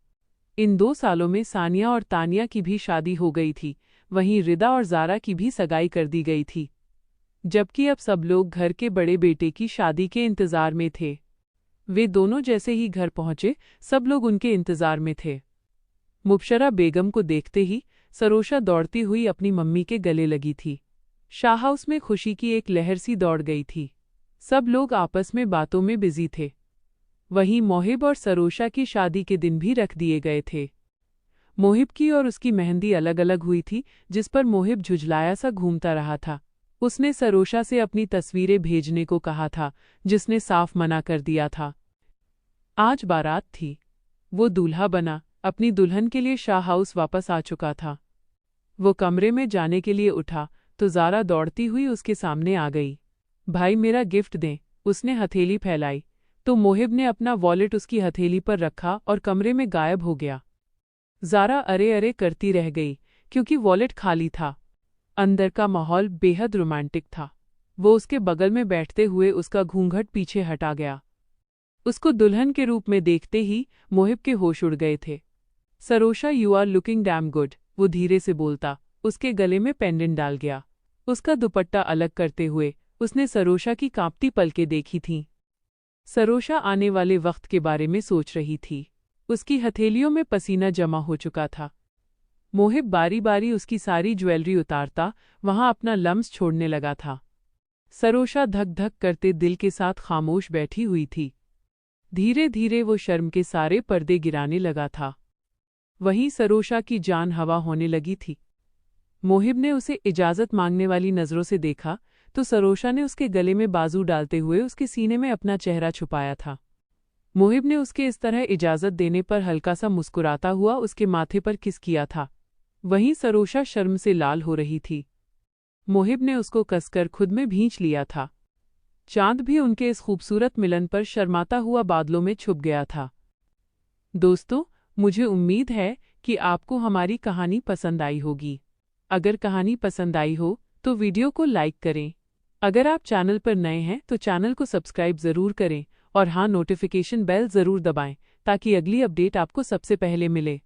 इन 2 सालों में सानिया और तानिया की भी शादी हो गई थी, वहीं रिदा और ज़ारा की भी सगाई कर दी गई थी। जबकि अब सब लोग घर के बड़े बेटे की शादी के इंतज़ार में थे। वे दोनों जैसे ही घर पहुंचे, सब लोग उनके इंतज़ार में थे। मुबशरा बेगम को देखते ही सरोशा दौड़ती हुई अपनी मम्मी के गले लगी थी। शाह हाउस में खुशी की एक लहर सी दौड़ गई थी। सब लोग आपस में बातों में बिजी थे। वहीं मोहिब और सरोशा की शादी के दिन भी रख दिए गए थे। मोहिब की और उसकी मेहंदी अलग अलग हुई थी, जिस पर मोहिब झुझलाया सा घूमता रहा था। उसने सरोशा से अपनी तस्वीरें भेजने को कहा था, जिसने साफ मना कर दिया था। आज बारात थी। वो दूल्हा बना अपनी दुल्हन के लिए शाह हाउस वापस आ चुका था। वो कमरे में जाने के लिए उठा तो ज़ारा दौड़ती हुई उसके सामने आ गई। भाई मेरा गिफ्ट दें, उसने हथेली फैलाई तो मोहिब ने अपना वॉलेट उसकी हथेली पर रखा और कमरे में गायब हो गया। ज़ारा अरे अरे करती रह गई क्योंकि वॉलेट खाली था। अंदर का माहौल बेहद रोमांटिक था। वो उसके बगल में बैठते हुए उसका घूंघट पीछे हटा गया। उसको दुल्हन के रूप में देखते ही मोहिब के होश उड़ गए थे। Sarosha you are looking damn good, वो धीरे से बोलता उसके गले में पेंडेंट डाल गया। उसका दुपट्टा अलग करते हुए उसने सरोशा की कांपती पलकें देखी थीं। सरोशा आने वाले वक्त के बारे में सोच रही थी। उसकी हथेलियों में पसीना जमा हो चुका था। मोहिब बारी बारी उसकी सारी ज्वेलरी उतारता वहां अपना लम्स छोड़ने लगा था। सरोशा धक धक करते दिल के साथ खामोश बैठी हुई थी। धीरे धीरे वो शर्म के सारे पर्दे गिराने लगा था। वहीं सरोशा की जान हवा होने लगी थी। मोहिब ने उसे इजाज़त मांगने वाली नज़रों से देखा तो सरोशा ने उसके गले में बाजू डालते हुए उसके सीने में अपना चेहरा छुपाया था। मोहिब ने उसके इस तरह इजाज़त देने पर हल्का सा मुस्कुराता हुआ उसके माथे पर किस किया था। वहीं सरोशा शर्म से लाल हो रही थी। मोहिब ने उसको कसकर खुद में भींच लिया था। चांद भी उनके इस खूबसूरत मिलन पर शर्माता हुआ बादलों में छुप गया था। दोस्तों, मुझे उम्मीद है कि आपको हमारी कहानी पसंद आई होगी। अगर कहानी पसंद आई हो तो वीडियो को लाइक करें। अगर आप चैनल पर नए हैं तो चैनल को सब्सक्राइब ज़रूर करें और हाँ, नोटिफिकेशन बेल ज़रूर दबाएं ताकि अगली अपडेट आपको सबसे पहले मिले।